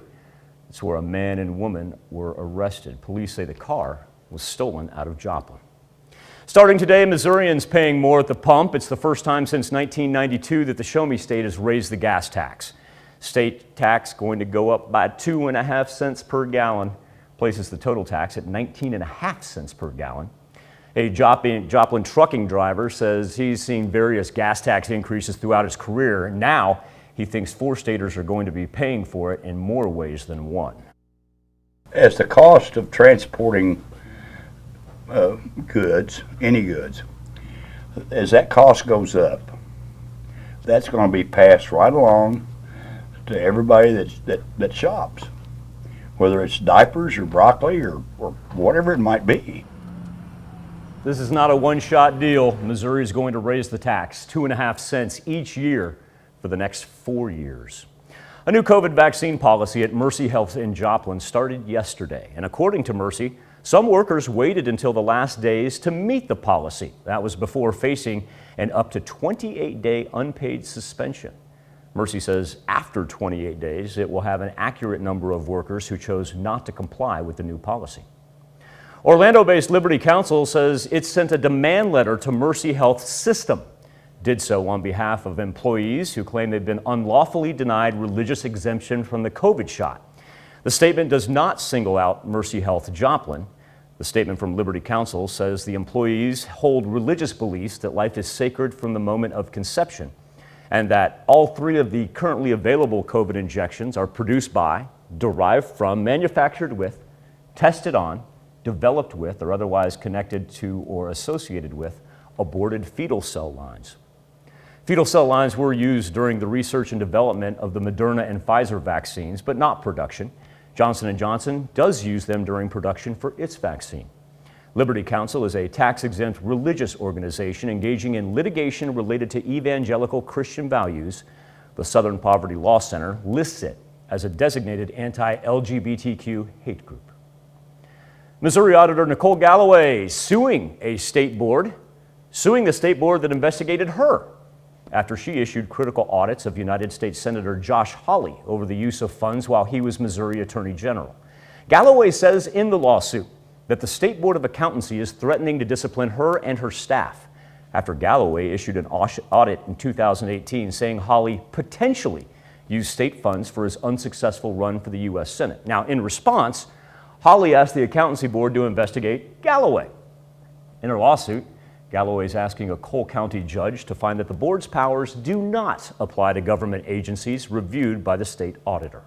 It's where a man and woman were arrested. Police say the car was stolen out of Joplin. Starting today, Missourians paying more at the pump. It's the first time since 1992 that the Show Me State has raised the gas tax. State tax going to go up by 2.5 cents per gallon, places the total tax at 19.5 cents per gallon. A Joplin trucking driver says he's seen various gas tax increases throughout his career. Now he thinks 4 staters are going to be paying for it in more ways than one. As the cost of transporting goods, any goods, as that cost goes up, that's going to be passed right along to everybody that shops, whether it's diapers or broccoli or whatever it might be. This is not a one-shot deal. Missouri is going to raise the tax 2.5 cents each year for the next 4 years. A new COVID vaccine policy at Mercy Health in Joplin started yesterday, and according to Mercy, some workers waited until the last days to meet the policy. That was before facing an up to 28-day unpaid suspension. Mercy says after 28 days, it will have an accurate number of workers who chose not to comply with the new policy. Orlando-based Liberty Counsel says it sent a demand letter to Mercy Health System. Did so on behalf of employees who claim they've been unlawfully denied religious exemption from the COVID shot. The statement does not single out Mercy Health Joplin. The statement from Liberty Counsel says the employees hold religious beliefs that life is sacred from the moment of conception, and that all 3 of the currently available COVID injections are produced by, derived from, manufactured with, tested on, developed with, or otherwise connected to or associated with aborted fetal cell lines. Fetal cell lines were used during the research and development of the Moderna and Pfizer vaccines, but not production. Johnson & Johnson does use them during production for its vaccine. Liberty Counsel is a tax-exempt religious organization engaging in litigation related to evangelical Christian values. The Southern Poverty Law Center lists it as a designated anti-LGBTQ hate group. Missouri Auditor Nicole Galloway suing the state board that investigated her after she issued critical audits of United States Senator Josh Hawley over the use of funds while he was Missouri Attorney General. Galloway says in the lawsuit that the State Board of Accountancy is threatening to discipline her and her staff after Galloway issued an audit in 2018 saying Hawley potentially used state funds for his unsuccessful run for the U.S. Senate. Now, in response, Hawley asked the Accountancy Board to investigate Galloway. In her lawsuit, Galloway is asking a Cole County judge to find that the board's powers do not apply to government agencies reviewed by the state auditor.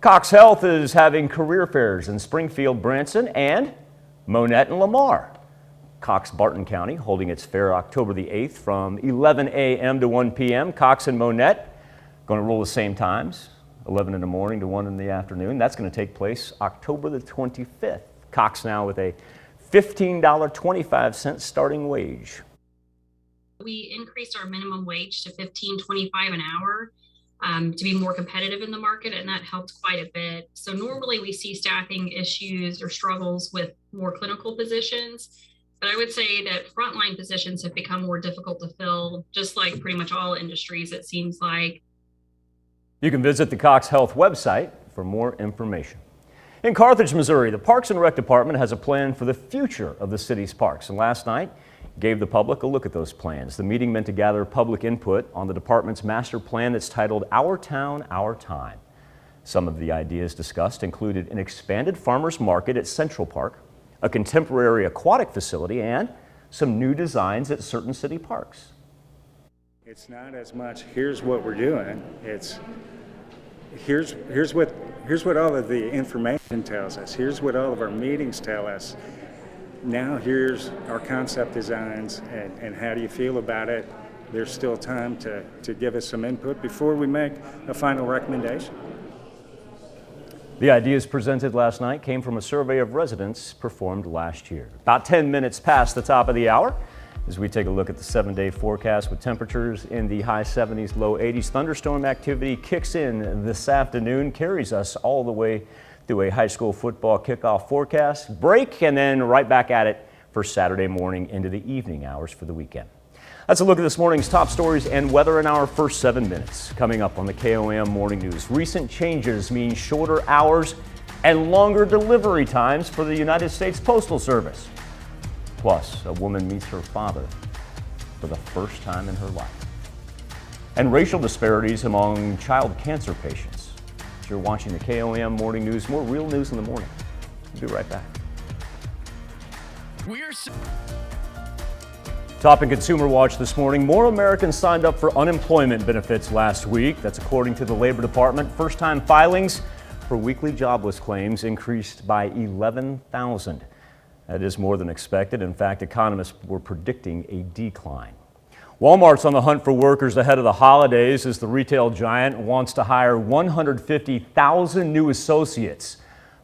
Cox Health is having career fairs in Springfield, Branson, and Monette and Lamar. Cox Barton County holding its fair October the 8th from 11 a.m. to 1 p.m. Cox and Monette going to roll the same times, 11 in the morning to 1 in the afternoon. That's going to take place October the 25th. Cox now with a $15.25 starting wage. We increased our minimum wage to $15.25 an hour to be more competitive in the market, and that helped quite a bit. So normally we see staffing issues or struggles with more clinical positions, but I would say that frontline positions have become more difficult to fill, just like pretty much all industries, it seems like. You can visit the Cox Health website, for more information. In Carthage, Missouri, the Parks and Rec Department has a plan for the future of the city's parks, and last night gave the public a look at those plans. The meeting meant to gather public input on the department's master plan that's titled Our Town, Our Time. Some of the ideas discussed included an expanded farmers market at Central Park, a contemporary aquatic facility, and some new designs at certain city parks. It's not as much, here's what we're doing, it's here's what all of the information tells us, here's what all of our meetings tell us. Now here's our concept designs, and how do you feel about it? There's still time to give us some input before we make a final recommendation. The ideas presented last night came from a survey of residents performed last year. About 10 minutes past the top of the hour, as we take a look at the 7-day forecast with temperatures in the high 70s, low 80s. Thunderstorm activity kicks in this afternoon, carries us all the way through a high school football kickoff forecast, break, and then right back at it for Saturday morning into the evening hours for the weekend. That's a look at this morning's top stories and weather in our first 7 minutes. Coming up on the KOAM Morning News, recent changes mean shorter hours and longer delivery times for the United States Postal Service. Plus, a woman meets her father for the first time in her life. And racial disparities among child cancer patients. You're watching the KOAM Morning News. More real news in the morning. We'll be right back. Topping Consumer Watch this morning, more Americans signed up for unemployment benefits last week. That's according to the Labor Department. First-time filings for weekly jobless claims increased by 11,000. That is more than expected. In fact, economists were predicting a decline. Walmart's on the hunt for workers ahead of the holidays as the retail giant wants to hire 150,000 new associates.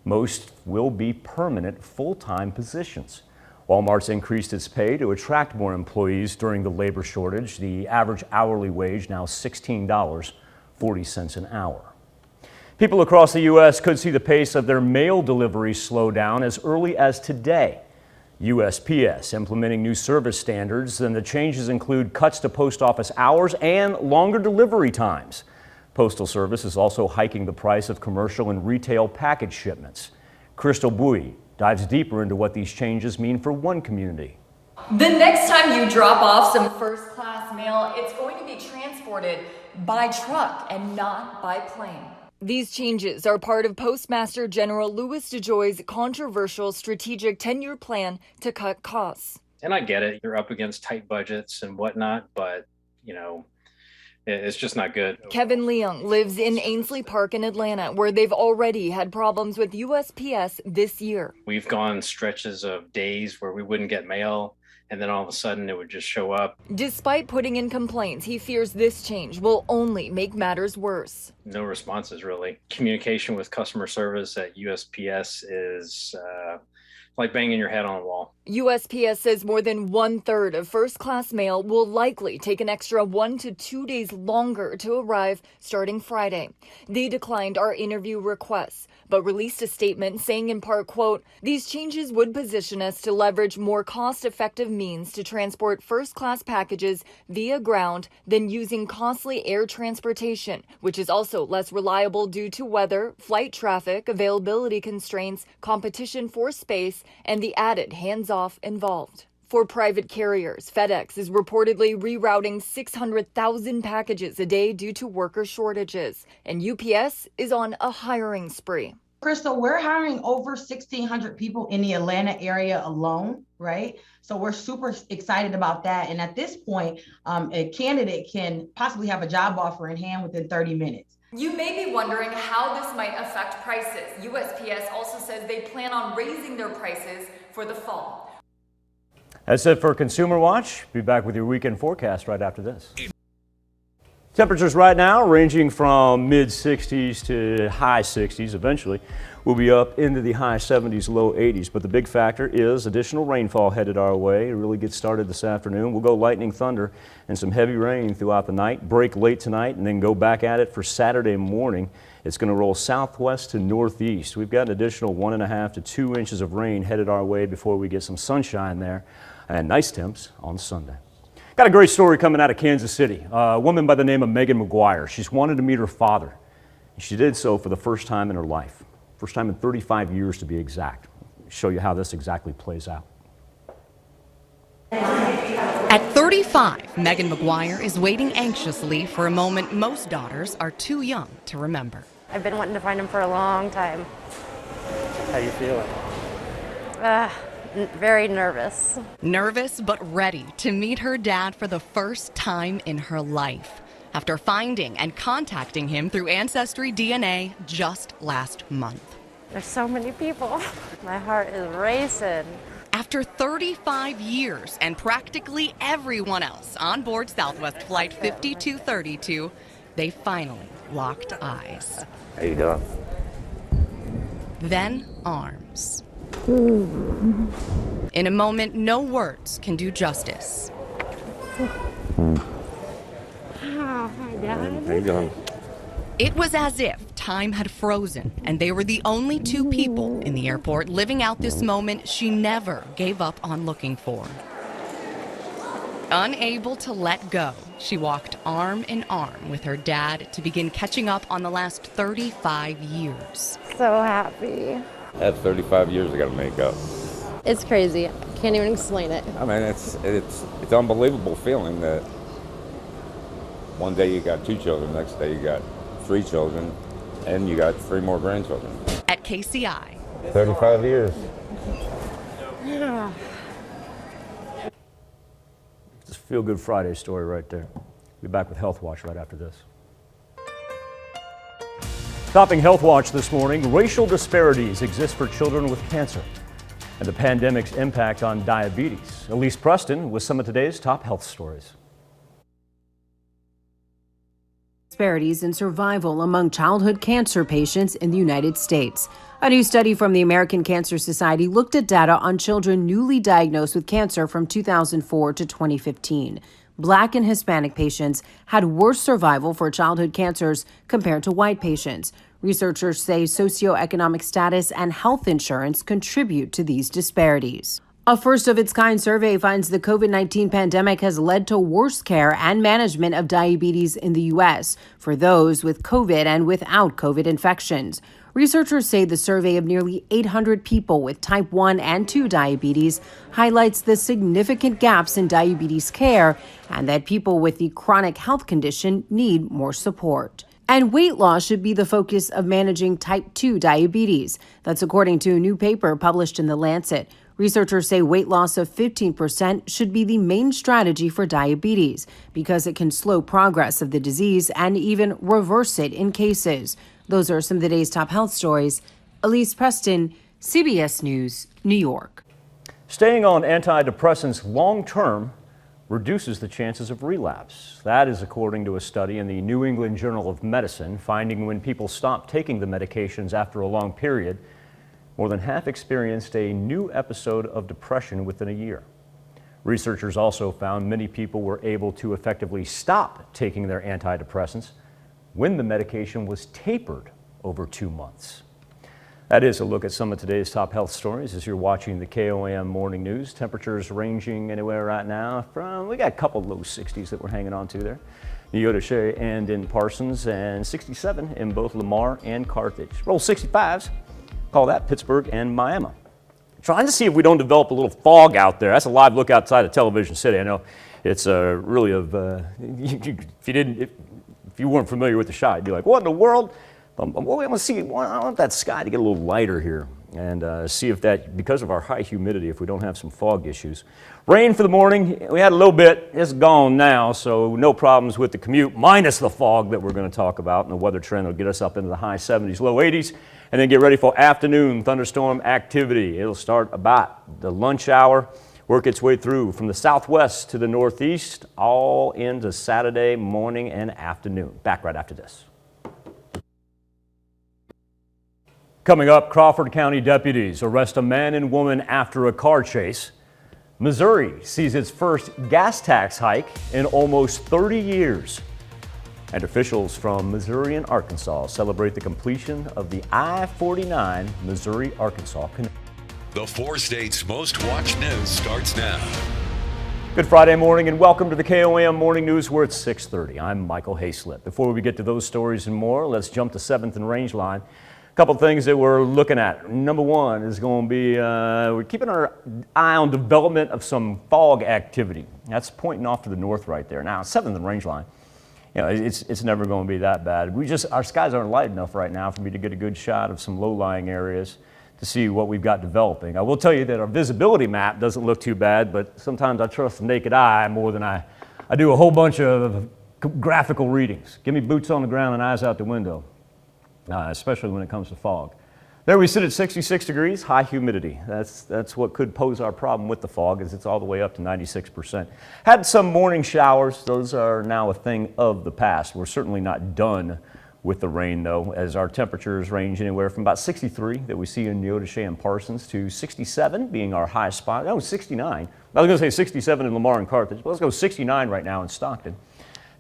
Most will be permanent full-time positions. Walmart's increased its pay to attract more employees during the labor shortage. The average hourly wage now $16.40 an hour. People across the U.S. could see the pace of their mail deliveries slow down as early as today. USPS implementing new service standards, and the changes include cuts to post office hours and longer delivery times. Postal Service is also hiking the price of commercial and retail package shipments. Crystal Bui dives deeper into what these changes mean for one community. The next time you drop off some first-class mail, it's going to be transported by truck and not by plane. These changes are part of Postmaster General Louis DeJoy's controversial strategic 10-year plan to cut costs. And I get it, you're up against tight budgets and whatnot, but, you know, it's just not good. Kevin Leung lives in Ainsley Park in Atlanta, where they've already had problems with USPS this year. We've gone stretches of days where we wouldn't get mail, and then all of a sudden it would just show up. Despite putting in complaints, he fears this change will only make matters worse. No responses, really. Communication with customer service at USPS is like banging your head on a wall. USPS says more than 1/3 of first-class mail will likely take an extra 1 to 2 days longer to arrive starting Friday. They declined our interview requests, but released a statement saying in part, quote, "These changes would position us to leverage more cost-effective means to transport first-class packages via ground than using costly air transportation, which is also less reliable due to weather, flight traffic, availability constraints, competition for space, and the added hands-off involved." For private carriers, FedEx is reportedly rerouting 600,000 packages a day due to worker shortages, and UPS is on a hiring spree. Crystal, we're hiring over 1,600 people in the Atlanta area alone, right? So we're super excited about that. And at this point, a candidate can possibly have a job offer in hand within 30 minutes. You may be wondering how this might affect prices. USPS also says they plan on raising their prices for the fall. That's it for Consumer Watch. Be back with your weekend forecast right after this. Temperatures right now ranging from mid-60s to high 60s. Eventually, we'll be up into the high 70s, low 80s. But the big factor is additional rainfall headed our way. It really gets started this afternoon. We'll go lightning, thunder, and some heavy rain throughout the night. Break late tonight and then go back at it for Saturday morning. It's going to roll southwest to northeast. We've got an additional 1.5 to 2 inches of rain headed our way before we get some sunshine there and nice temps on Sunday. Got a great story coming out of Kansas City. A woman by the name of Megan McGuire. She's wanted to meet her father. She did so for the first time in her life, first time in 35 years to be exact. I'll show you how this exactly plays out. At 35, Megan McGuire is waiting anxiously for a moment most daughters are too young to remember. I've been wanting to find him for a long time. How you feeling? Very nervous. Nervous but ready to meet her dad for the first time in her life after finding and contacting him through Ancestry DNA just last month. There's so many people. My heart is racing. After 35 years and practically everyone else on board Southwest Flight 5232, they finally locked eyes. How you doing? Then arms. In a moment, no words can do justice. Hi, Dad. How you doing? It was as if time had frozen and they were the only two people in the airport living out this moment she never gave up on looking for. Unable to let go, she walked arm in arm with her dad to begin catching up on the last 35 years. So happy. I have 35 years I gotta make up. It's crazy. Can't even explain it. I mean, it's unbelievable feeling that one day you got 2 children, next day you got 3 children, and you got 3 more grandchildren. At KCI. 35 years. Yeah. It's a feel-good Friday story right there. Be back with Health Watch right after this. Topping Health Watch this morning, racial disparities exist for children with cancer and the pandemic's impact on diabetes. Elise Preston with some of today's top health stories. Disparities in survival among childhood cancer patients in the United States. A new study from the American Cancer Society looked at data on children newly diagnosed with cancer from 2004 to 2015. Black and Hispanic patients had worse survival for childhood cancers compared to white patients. Researchers say socioeconomic status and health insurance contribute to these disparities. A first-of-its-kind survey finds the COVID-19 pandemic has led to worse care and management of diabetes in the U.S. for those with COVID and without COVID infections. Researchers say the survey of nearly 800 people with type 1 and 2 diabetes highlights the significant gaps in diabetes care and that people with the chronic health condition need more support. And weight loss should be the focus of managing type 2 diabetes. That's according to a new paper published in The Lancet. Researchers say weight loss of 15% should be the main strategy for diabetes because it can slow progress of the disease and even reverse it in cases. Those are some of the day's top health stories. Elise Preston, CBS News, New York. Staying on antidepressants long-term reduces the chances of relapse. That is according to a study in the New England Journal of Medicine, finding when people stop taking the medications after a long period, more than half experienced a new episode of depression within a year. Researchers also found many people were able to effectively stop taking their antidepressants when the medication was tapered over 2 months. That is a look at some of today's top health stories as you're watching the KOAM Morning News. Temperatures ranging anywhere right now from, we got a couple low 60s that we're hanging on to there. Neodesha and in Parsons, and 67 in both Lamar and Carthage. Roll 65s. Call that Pittsburgh and Miami. Trying to see if we don't develop a little fog out there. That's a live look outside of Television City. I know it's really of, if you weren't familiar with the shot, you'd be like, what in the world? I want that sky to get a little lighter here and see if that, because of our high humidity, if we don't have some fog issues. Rain for the morning, we had a little bit, it's gone now, so no problems with the commute, minus the fog that we're going to talk about, and the weather trend will get us up into the high 70s, low 80s, and then get ready for afternoon thunderstorm activity. It'll start about the lunch hour, work its way through from the southwest to the northeast, all into Saturday morning and afternoon. Back right after this. Coming up, Crawford County deputies arrest a man and woman after a car chase. Missouri sees its first gas tax hike in almost 30 years. And officials from Missouri and Arkansas celebrate the completion of the I-49 Missouri-Arkansas connection. The 4 states' most watched news starts now. Good Friday morning and welcome to the KOAM Morning News where it's 6:30. I'm Michael Hayslip. Before we get to those stories and more, let's jump to 7th and Range Line. A couple things that we're looking at. Number one is going to be we're keeping our eye on development of some fog activity. That's pointing off to the north right there. Now, 7th and Range Line, you know, it's never going to be that bad. Our skies aren't light enough right now for me to get a good shot of some low-lying areas to see what we've got developing. I will tell you that our visibility map doesn't look too bad, but sometimes I trust the naked eye more than I do a whole bunch of graphical readings. Give me boots on the ground and eyes out the window, especially when it comes to fog. There we sit at 66 degrees, high humidity. That's what could pose our problem with the fog, is it's all the way up to 96%. Had some morning showers. Those are now a thing of the past. We're certainly not done with the rain, though, as our temperatures range anywhere from about 63 that we see in Neodesha and Parsons to 67 being our high spot. No, 69. I was going to say 67 in Lamar and Carthage, but let's go 69 right now in Stockton.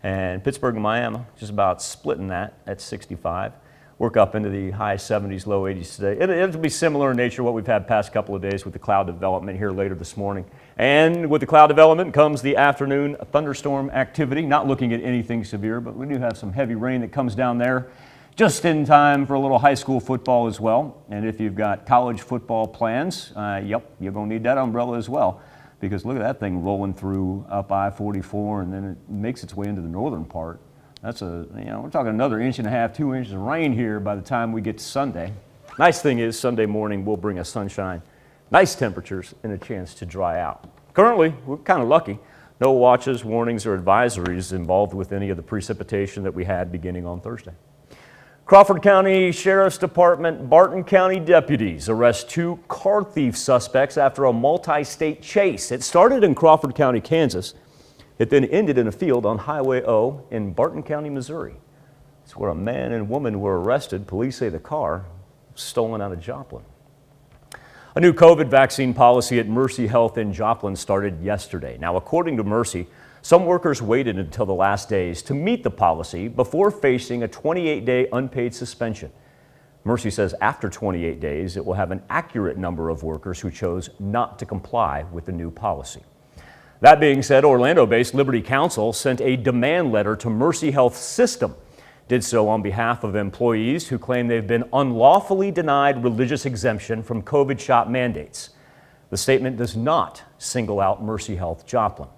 And Pittsburgh and Miami, just about splitting that at 65. Work up into the high 70s, low 80s today. It'll be similar in nature what we've had past couple of days with the cloud development here later this morning. And with the cloud development comes the afternoon thunderstorm activity. Not looking at anything severe, but we do have some heavy rain that comes down there just in time for a little high school football as well. And if you've got college football plans, yep, you're going to need that umbrella as well, because look at that thing rolling through up I-44 and then it makes its way into the northern part. We're talking another 1.5 inches, 2 inches of rain here by the time we get to Sunday. Nice thing is Sunday morning will bring us sunshine, nice temperatures, and a chance to dry out. Currently, we're kind of lucky. No watches, warnings, or advisories involved with any of the precipitation that we had beginning on Thursday. Crawford County Sheriff's Department, Barton County deputies arrest 2 car thief suspects after a multi-state chase. It started in Crawford County, Kansas. It then ended in a field on Highway O in Barton County, Missouri. It's where a man and woman were arrested. Police say the car was stolen out of Joplin. A new COVID vaccine policy at Mercy Health in Joplin started yesterday. Now, according to Mercy, some workers waited until the last days to meet the policy before facing a 28-day unpaid suspension. Mercy says after 28 days, it will have an accurate number of workers who chose not to comply with the new policy. That being said, Orlando-based Liberty Counsel sent a demand letter to Mercy Health System. Did so on behalf of employees who claim they've been unlawfully denied religious exemption from COVID shot mandates. The statement does not single out Mercy Health Joplin.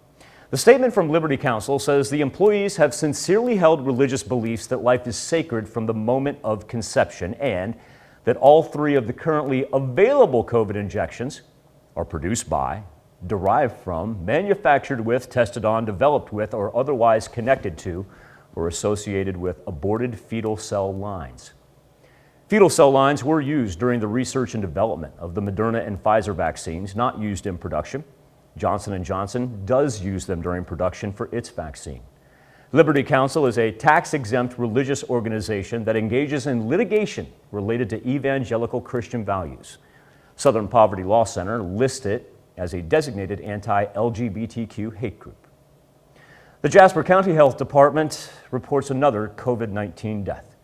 The statement from Liberty Counsel says the employees have sincerely held religious beliefs that life is sacred from the moment of conception and that all 3 of the currently available COVID injections are produced by, derived from, manufactured with, tested on, developed with, or otherwise connected to or associated with aborted fetal cell lines. Fetal cell lines were used during the research and development of the Moderna and Pfizer vaccines, not used in production. Johnson & Johnson does use them during production for its vaccine. Liberty Counsel is a tax-exempt religious organization that engages in litigation related to evangelical Christian values. Southern Poverty Law Center lists it as a designated anti-LGBTQ hate group. The Jasper County Health Department reports another COVID-19 death.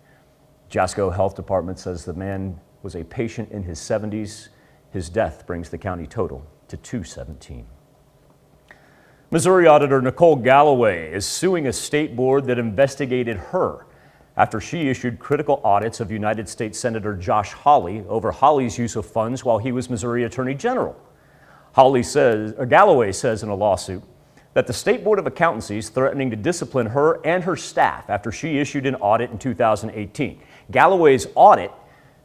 Jasco Health Department says the man was a patient in his 70s. His death brings the county total to 217. Missouri Auditor Nicole Galloway is suing a state board that investigated her after she issued critical audits of United States Senator Josh Hawley over Hawley's use of funds while he was Missouri Attorney General. Galloway says in a lawsuit that the State Board of Accountancy is threatening to discipline her and her staff after she issued an audit in 2018. Galloway's audit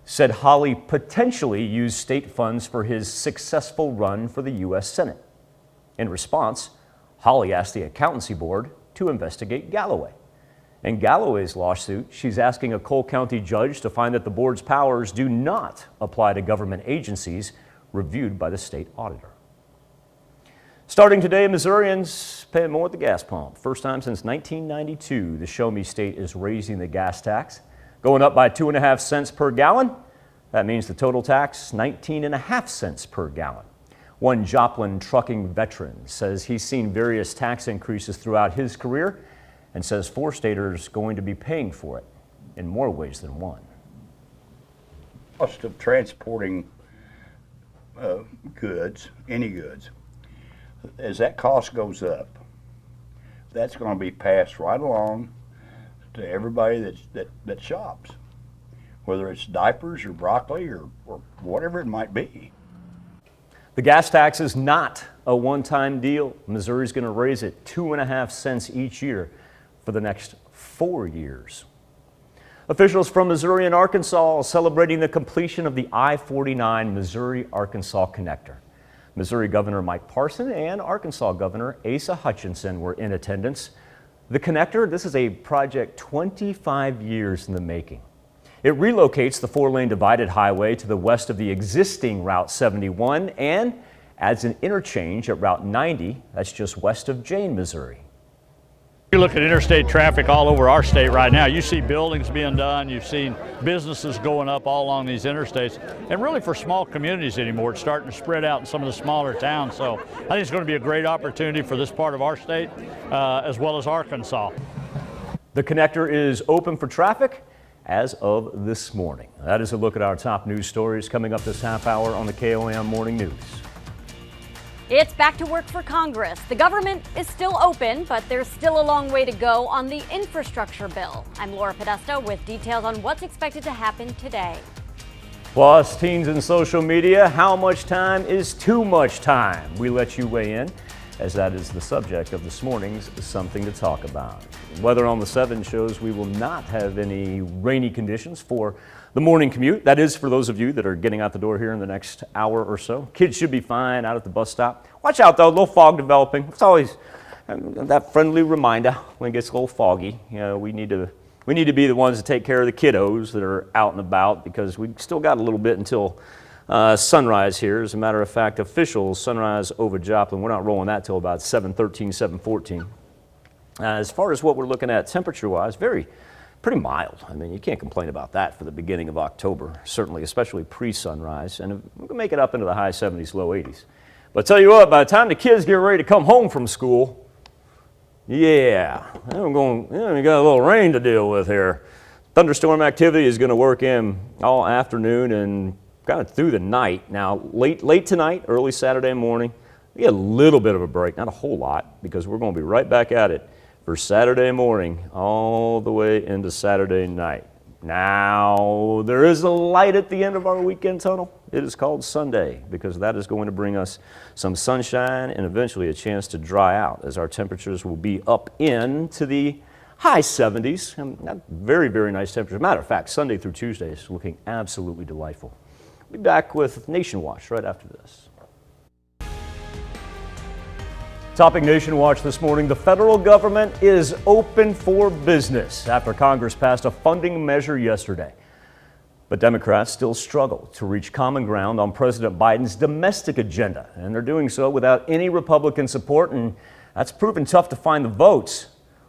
said Hawley potentially used state funds for his successful run for the U.S. Senate. In response, Hawley asked the Accountancy Board to investigate Galloway. In Galloway's lawsuit, she's asking a Cole County judge to find that the board's powers do not apply to government agencies reviewed by the state auditor. Starting today, Missourians pay more at the gas pump. First time since 1992, the Show Me State is raising the gas tax, going up by 2.5 cents per gallon. That means the total tax, 19.5 cents per gallon. One Joplin trucking veteran says he's seen various tax increases throughout his career and says 4-staters going to be paying for it in more ways than one. Cost of transporting goods, any goods, As that cost goes up, that's going to be passed right along to everybody that shops, whether it's diapers or broccoli or whatever it might be. The gas tax is not a one-time deal. Missouri's going to raise it 2.5 cents each year for the next 4 years. Officials from Missouri and Arkansas are celebrating the completion of the I-49 Missouri-Arkansas connector. Missouri Governor Mike Parson and Arkansas Governor Asa Hutchinson were in attendance. The connector, this is a project 25 years in the making. It relocates the 4-lane divided highway to the west of the existing Route 71 and adds an interchange at Route 90, that's just west of Jane, Missouri. You look at interstate traffic all over our state right now, you see buildings being done, you've seen businesses going up all along these interstates, and really for small communities anymore, it's starting to spread out in some of the smaller towns. So I think it's going to be a great opportunity for this part of our state as well as Arkansas. The connector is open for traffic as of this morning. That is a look at our top news stories coming up this half hour on the KOAM Morning News. It's back to work for Congress. The government is still open, but there's still a long way to go on the infrastructure bill. I'm Laura Podesta with details on what's expected to happen today. Plus, teens and social media, how much time is too much time? We let you weigh in, as that is the subject of this morning's Something to Talk About. Weather on the 7 shows we will not have any rainy conditions for the morning commute. That is for those of you that are getting out the door here in the next hour or so. Kids should be fine out at the bus stop. Watch out though, a little fog developing. It's always that friendly reminder when it gets a little foggy. You know, we need to be the ones to take care of the kiddos that are out and about, because we still got a little bit until sunrise here. As a matter of fact, official sunrise over Joplin, we're not rolling that till about 7:13, 7:14. As far as what we're looking at temperature-wise, pretty mild. I mean, you can't complain about that for the beginning of October, certainly, especially pre-sunrise. And we can make it up into the high 70s, low 80s. But I tell you what, by the time the kids get ready to come home from school, yeah, we got a little rain to deal with here. Thunderstorm activity is going to work in all afternoon and kind of through the night. Now, late tonight, early Saturday morning, we get a little bit of a break, not a whole lot, because we're going to be right back at it for Saturday morning all the way into Saturday night. Now, there is a light at the end of our weekend tunnel. It is called Sunday, because that is going to bring us some sunshine and eventually a chance to dry out, as our temperatures will be up into the high 70s. And very, very nice temperature. Matter of fact, Sunday through Tuesday is looking absolutely delightful. We'll be back with Nation Watch right after this. Topping Nation Watch this morning, the federal government is open for business after Congress passed a funding measure yesterday. But Democrats still struggle to reach common ground on President Biden's domestic agenda, and they're doing so without any Republican support, and that's proven tough to find the votes.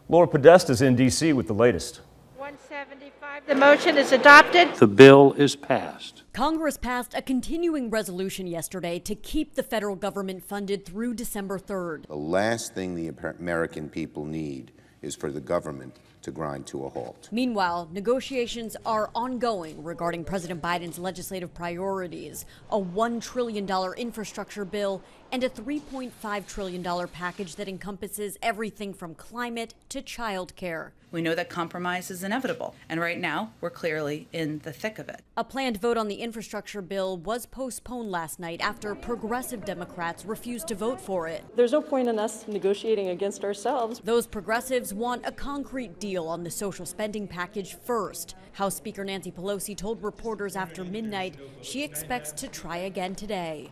Laura Podesta is in D.C. with the latest. 175. The motion is adopted. The bill is passed. Congress passed a continuing resolution yesterday to keep the federal government funded through December 3rd. The last thing the American people need is for the government to grind to a halt. Meanwhile, negotiations are ongoing regarding President Biden's legislative priorities, a $1 trillion infrastructure bill and a $3.5 trillion package that encompasses everything from climate to child care. We know that compromise is inevitable, and right now we're clearly in the thick of it. A planned vote on the infrastructure bill was postponed last night after progressive Democrats refused to vote for it. There's no point in us negotiating against ourselves. Those progressives want a concrete deal on the social spending package first. House Speaker Nancy Pelosi told reporters after midnight she expects to try again today.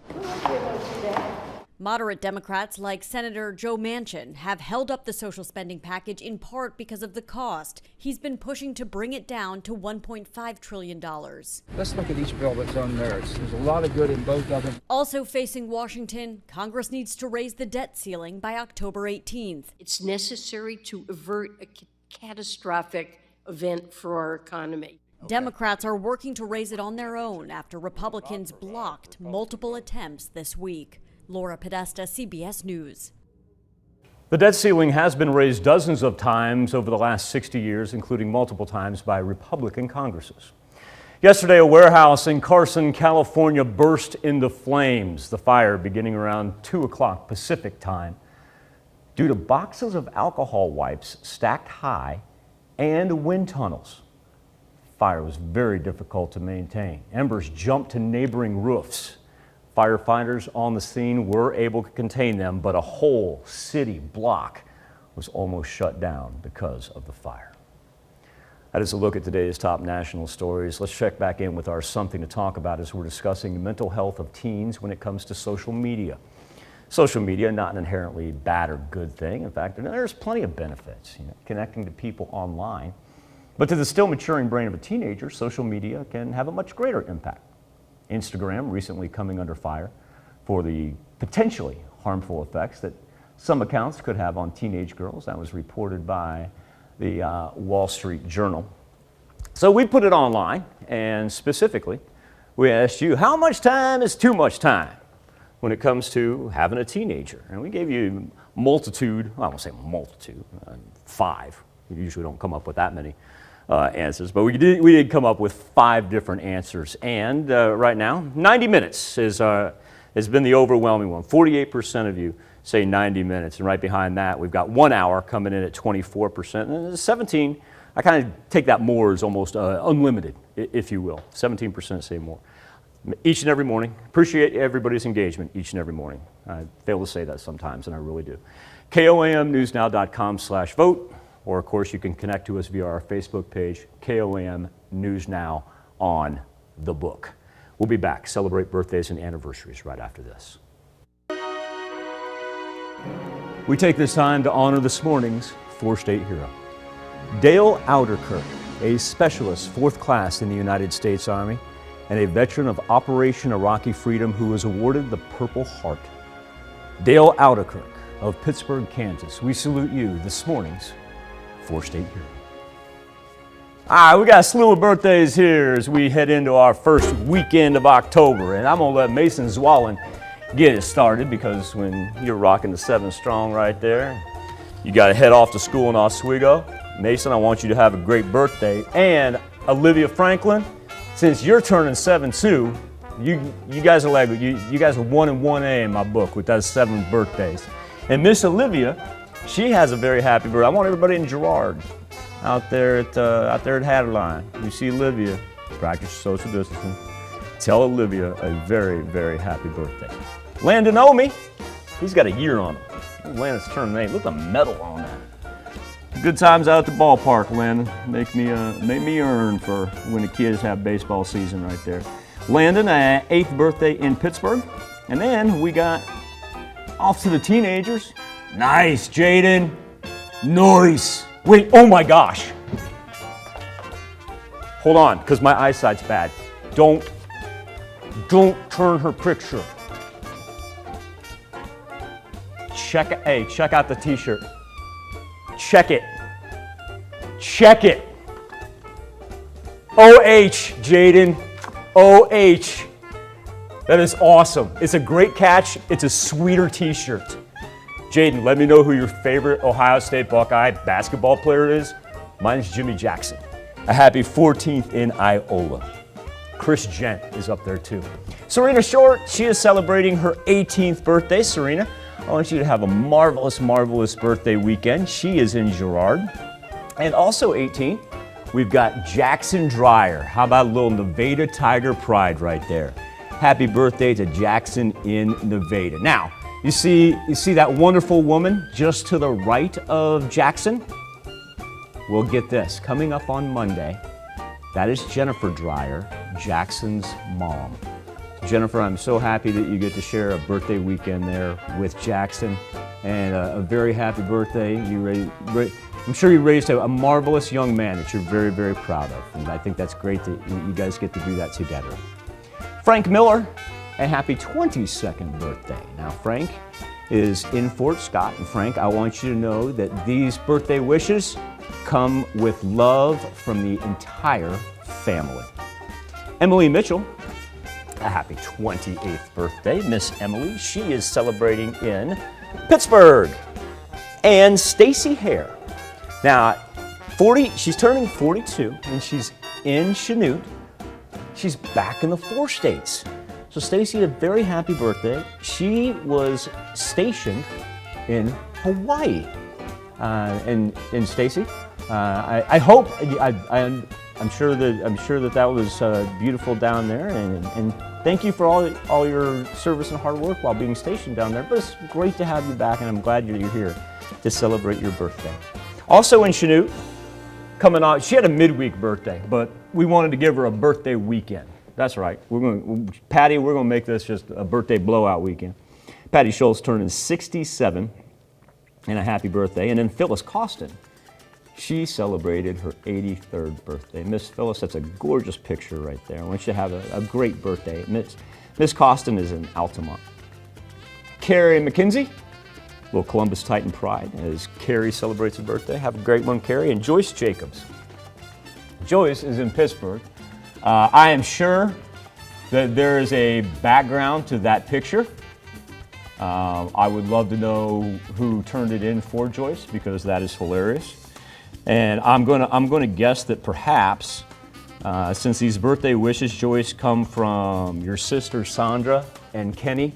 Moderate Democrats like Senator Joe Manchin have held up the social spending package in part because of the cost. He's been pushing to bring it down to $1.5 trillion. Let's look at each bill that's on merits. There's a lot of good in both of them. Also facing Washington, Congress needs to raise the debt ceiling by October 18th. It's necessary to avert a catastrophic event for our economy. Democrats are working to raise it on their own after Republicans blocked multiple attempts this week. Laura Podesta, CBS News. The debt ceiling has been raised dozens of times over the last 60 years, including multiple times by Republican Congresses. Yesterday, a warehouse in Carson, California burst into flames. The fire beginning around 2 o'clock Pacific time due to boxes of alcohol wipes stacked high and wind tunnels. Fire was very difficult to maintain. Embers jumped to neighboring roofs. Firefighters on the scene were able to contain them, but a whole city block was almost shut down because of the fire. That is a look at today's top national stories. Let's check back in with our Something to Talk About as we're discussing the mental health of teens when it comes to social media. Social media, not an inherently bad or good thing. In fact, there's plenty of benefits, connecting to people online. But to the still maturing brain of a teenager, social media can have a much greater impact. Instagram recently coming under fire for the potentially harmful effects that some accounts could have on teenage girls. That was reported by the Wall Street Journal. So we put it online, and specifically, we asked you, how much time is too much time when it comes to having a teenager? And we gave you multitude, I won't say multitude, 5. We usually don't come up with that many answers, but we did come up with 5 different answers. And right now, 90 minutes has been the overwhelming one. 48% of you say 90 minutes, and right behind that, we've got 1 hour coming in at 24%, and 17, I kind of take that more as almost unlimited, if you will. 17% say more. Each and every morning, appreciate everybody's engagement each and every morning. I fail to say that sometimes, and I really do. KOAMnewsnow.com/vote, or of course you can connect to us via our Facebook page, KOAM News Now on the book. We'll be back, celebrate birthdays and anniversaries right after this. We take this time to honor this morning's 4-state hero. Dale Ouderkirk, a specialist 4th class in the United States Army and a veteran of Operation Iraqi Freedom who was awarded the Purple Heart. Dale Ouderkirk of Pittsburgh, Kansas, we salute you this morning's 4-state hero. All right, we got a slew of birthdays here as we head into our first weekend of October, and I'm gonna let Mason Zwalin get it started, because when you're rocking the 7 strong right there, you got to head off to school in Oswego. Mason, I want you to have a great birthday. And Olivia Franklin, since you're turning 7 too, you guys are like you guys are 1 and 1A in my book with those 7 birthdays. And Miss Olivia, she has a very happy birthday. I want everybody in Girard out there at Hatterline. You see Olivia, practice social distancing. Tell Olivia a very, very happy birthday. Landon Omi, he's got a year on him. Landon's turning 8. Look at the medal on that. Good times out at the ballpark, Landon. Make me earn for when the kids have baseball season right there. Landon, 8th birthday in Pittsburgh. And then we got off to the teenagers. Nice, Jaden. Nice. Wait, oh my gosh. Hold on, because my eyesight's bad. Don't turn her picture. Check out the t-shirt. Check it. OH, Jaden. OH. That is awesome. It's a great catch. It's a sweeter t-shirt. Jaden, let me know who your favorite Ohio State Buckeye basketball player is. Mine's Jimmy Jackson. A happy 14th in Iola. Chris Gent is up there too. Serena Short, she is celebrating her 18th birthday. Serena, I want you to have a marvelous, marvelous birthday weekend. She is in Girard. And also 18, we've got Jackson Dreyer. How about a little Nevada Tiger pride right there? Happy birthday to Jackson in Nevada. Now, you see that wonderful woman just to the right of Jackson? Well, get this, coming up on Monday, that is Jennifer Dreyer, Jackson's mom. Jennifer, I'm so happy that you get to share a birthday weekend there with Jackson, and a very happy birthday. I'm sure you raised a marvelous young man that you're very, very proud of, and I think that's great that you guys get to do that together. Frank Miller, a happy 22nd birthday. Now, Frank is in Fort Scott, and Frank, I want you to know that these birthday wishes come with love from the entire family. Emily Mitchell, a happy 28th birthday. Miss Emily, she is celebrating in Pittsburgh. And Stacy Hare. Now, she's turning 42, and she's in Chanute. she's back in the 4 states. So Stacy had a very happy birthday. She was stationed in Hawaii. And Stacy, I hope I'm sure that was beautiful down there. And thank you for all your service and hard work while being stationed down there. But it's great to have you back, and I'm glad you're here to celebrate your birthday. Also in Chanute, coming on, she had a midweek birthday, but we wanted to give her a birthday weekend. That's right. Patty, we're going to make this just a birthday blowout weekend. Patty Schultz turning 67, and a happy birthday. And then Phyllis Costin, she celebrated her 83rd birthday. Miss Phyllis, that's a gorgeous picture right there. I want you to have a great birthday. Miss Costin is in Altamont. Carrie McKenzie, little Columbus Titan pride, as Carrie celebrates her birthday. Have a great one, Carrie. And Joyce Jacobs. Joyce is in Pittsburgh. I am sure that there is a background to that picture. I would love to know who turned it in for Joyce, because that is hilarious. And I'm gonna guess that perhaps, since these birthday wishes, Joyce, come from your sister Sandra and Kenny,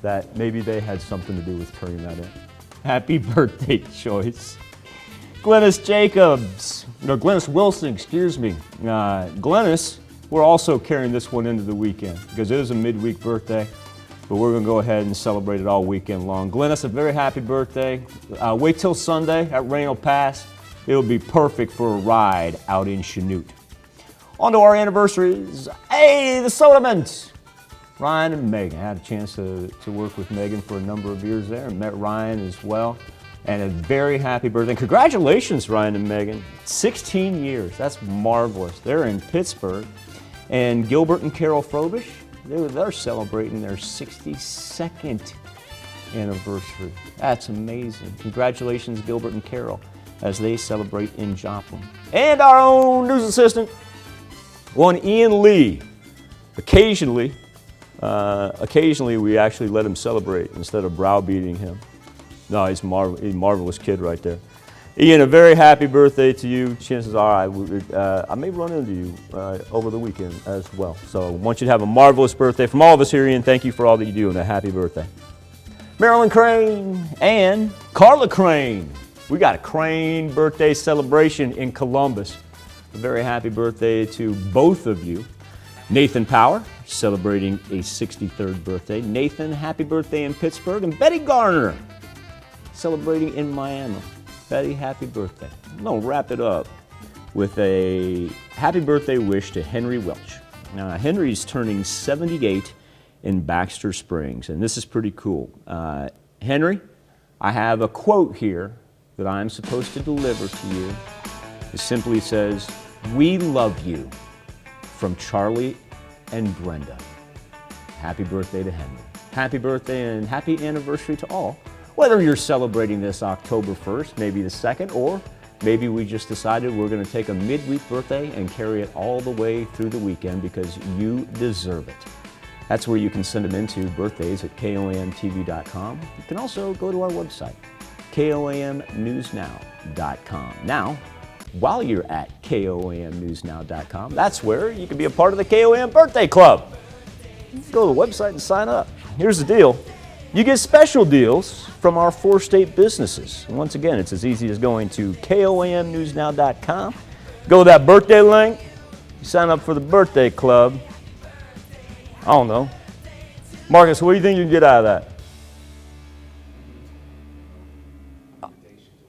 that maybe they had something to do with turning that in. Happy birthday, Joyce. Glennis Jacobs, no, Glennis Wilson, excuse me. Glennis, we're also carrying this one into the weekend because it is a midweek birthday, but we're gonna go ahead and celebrate it all weekend long. Glennis, a very happy birthday. Wait till Sunday, that rain will pass. It'll be perfect for a ride out in Chanute. On to our anniversaries. Hey, the Sodamans! Ryan and Megan. I had a chance to work with Megan for a number of years there, and met Ryan as well. And a very happy birthday. Congratulations, Ryan and Megan. 16 years, that's marvelous. They're in Pittsburgh. And Gilbert and Carol Frobish, they're celebrating their 62nd anniversary. That's amazing. Congratulations, Gilbert and Carol, as they celebrate in Joplin. And our own news assistant, one Ian Lee. Occasionally we actually let him celebrate instead of browbeating him. No, he's a marvelous kid right there. Ian, a very happy birthday to you. Chances are I may run into you over the weekend as well. So I want you to have a marvelous birthday. From all of us here, Ian, thank you for all that you do, and a happy birthday. Marilyn Crane and Carla Crane. We got a Crane birthday celebration in Columbus. A very happy birthday to both of you. Nathan Power, celebrating a 63rd birthday. Nathan, happy birthday in Pittsburgh. And Betty Garner, celebrating in Miami. Betty, happy birthday. I'm going to wrap it up with a happy birthday wish to Henry Welch. Now, Henry's turning 78 in Baxter Springs, and this is pretty cool. Henry, I have a quote here that I'm supposed to deliver to you. It simply says, "We love you," from Charlie and Brenda. Happy birthday to Henry. Happy birthday and happy anniversary to all. Whether you're celebrating this October 1st, maybe the 2nd, or maybe we just decided we're going to take a midweek birthday and carry it all the way through the weekend because you deserve it. That's where you can send them into birthdays at KOAMTV.com. You can also go to our website, KOAMNewsNow.com. Now, while you're at KOAMNewsNow.com, that's where you can be a part of the KOAM Birthday Club. Go to the website and sign up. Here's the deal. You get special deals from our 4-state businesses. And once again, it's as easy as going to KOAMNewsNow.com. Go to that birthday link. You sign up for the birthday club. I don't know. Marcus, what do you think you can get out of that?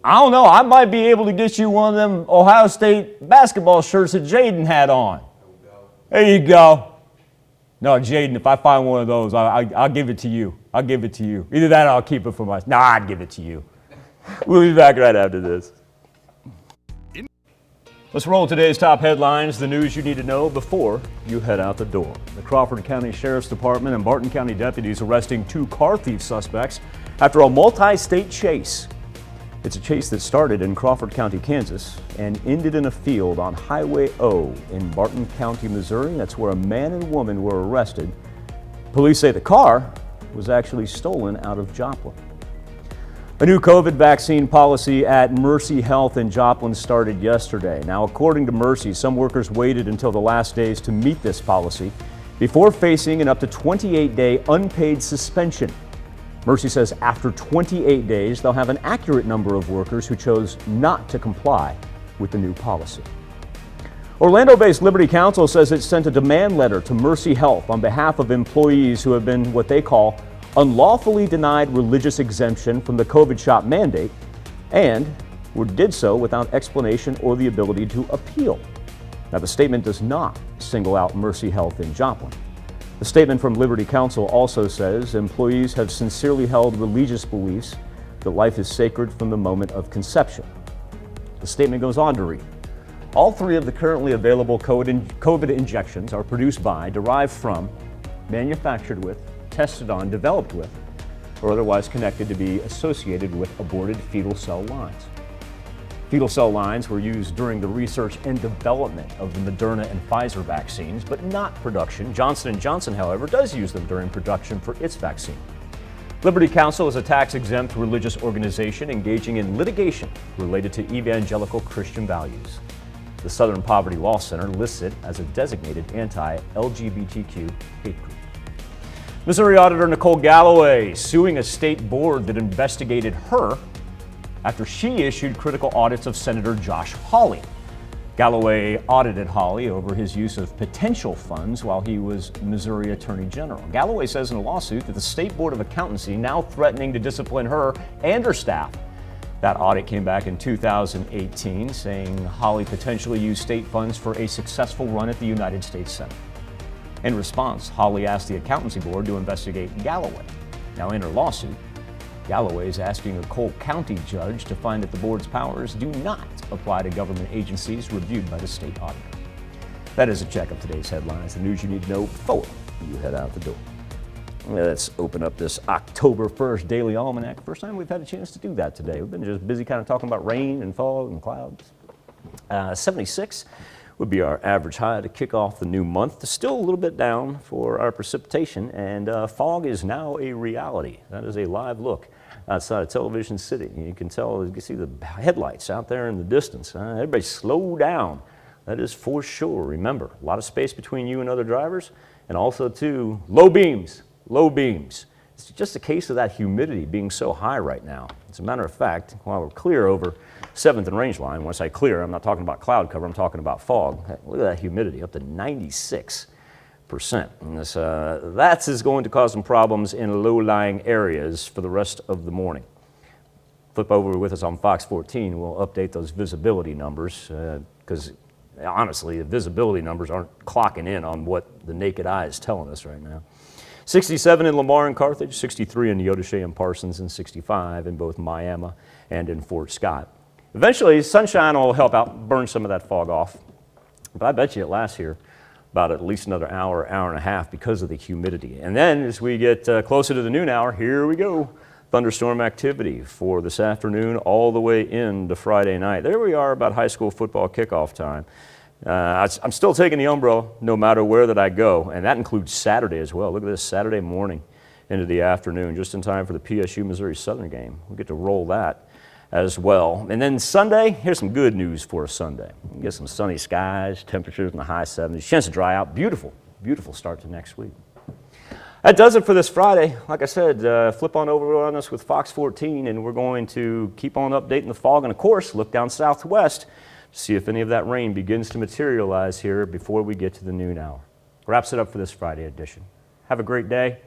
I don't know. I might be able to get you one of them Ohio State basketball shirts that Jaden had on. There you go. No, Jaden, if I find one of those, I'll give it to you. I'll give it to you. Either that or I'll keep it for myself. No, I'd give it to you. We'll be back right after this. Let's roll today's top headlines, the news you need to know before you head out the door. The Crawford County Sheriff's Department and Barton County deputies arresting 2 car thief suspects after a multi-state chase. It's a chase that started in Crawford County, Kansas, and ended in a field on Highway O in Barton County, Missouri. That's where a man and woman were arrested. Police say the car was actually stolen out of Joplin. A new COVID vaccine policy at Mercy Health in Joplin started yesterday. Now, according to Mercy, some workers waited until the last days to meet this policy before facing an up to 28-day unpaid suspension. Mercy says after 28 days, they'll have an accurate number of workers who chose not to comply with the new policy. Orlando-based Liberty Counsel says it sent a demand letter to Mercy Health on behalf of employees who have been what they call unlawfully denied religious exemption from the COVID shot mandate and did so without explanation or the ability to appeal. Now, the statement does not single out Mercy Health in Joplin. The statement from Liberty Counsel also says employees have sincerely held religious beliefs that life is sacred from the moment of conception. The statement goes on to read, all three of the currently available COVID injections are produced by, derived from, manufactured with, tested on, developed with, or otherwise connected to be associated with aborted fetal cell lines. Fetal cell lines were used during the research and development of the Moderna and Pfizer vaccines, but not production. Johnson & Johnson, however, does use them during production for its vaccine. Liberty Counsel is a tax-exempt religious organization engaging in litigation related to evangelical Christian values. The Southern Poverty Law Center lists it as a designated anti-LGBTQ hate group. Missouri Auditor Nicole Galloway suing a state board that investigated her after she issued critical audits of Senator Josh Hawley. Galloway audited Hawley over his use of potential funds while he was Missouri Attorney General. Galloway says in a lawsuit that the State Board of Accountancy now threatening to discipline her and her staff. That audit came back in 2018, saying Hawley potentially used state funds for a successful run at the United States Senate. In response, Hawley asked the Accountancy Board to investigate Galloway. Now, in her lawsuit, Galloway is asking a Cole County judge to find that the board's powers do not apply to government agencies reviewed by the state auditor. That is a check of today's headlines, the news you need to know before you head out the door. Let's open up this October 1st Daily Almanac. First time we've had a chance to do that today. We've been just busy kind of talking about rain and fog and clouds. 76 would be our average high to kick off the new month. Still a little bit down for our precipitation, and fog is now a reality. That is a live look outside of Television City. You can tell, you can see the headlights out there in the distance. Everybody slow down. That is for sure. Remember, a lot of space between you and other drivers, and also too, low beams. Low beams. It's just a case of that humidity being so high right now. As a matter of fact, while we're clear over 7th and Rangeline, when I say clear, I'm not talking about cloud cover, I'm talking about fog. Look at that humidity, up to 96%. And this, that is going to cause some problems in low-lying areas for the rest of the morning. Flip over with us on Fox 14, we'll update those visibility numbers, because honestly, the visibility numbers aren't clocking in on what the naked eye is telling us right now. 67 in Lamar and Carthage, 63 in Neodesha and Parsons, and 65 in both Miami and in Fort Scott. Eventually, sunshine will help out burn some of that fog off, but I bet you it lasts here about at least another hour, hour and a half because of the humidity. And then as we get closer to the noon hour, here we go. Thunderstorm activity for this afternoon all the way into Friday night. There we are about high school football kickoff time. I'm still taking the umbrella no matter where that I go, and that includes Saturday as well. Look at this, Saturday morning into the afternoon, just in time for the PSU Missouri Southern game. We'll get to roll that as well. And then Sunday, here's some good news for a Sunday. You get some sunny skies, temperatures in the high 70s, chance to dry out. Beautiful, beautiful start to next week. That does it for this Friday. Like I said, flip on over on us with Fox 14, and we're going to keep on updating the fog, and of course, look down southwest, see if any of that rain begins to materialize here before we get to the noon hour. Wraps it up for this Friday edition. Have a great day.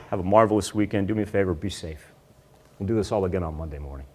Have a marvelous weekend. Do me a favor, be safe. We'll do this all again on Monday morning.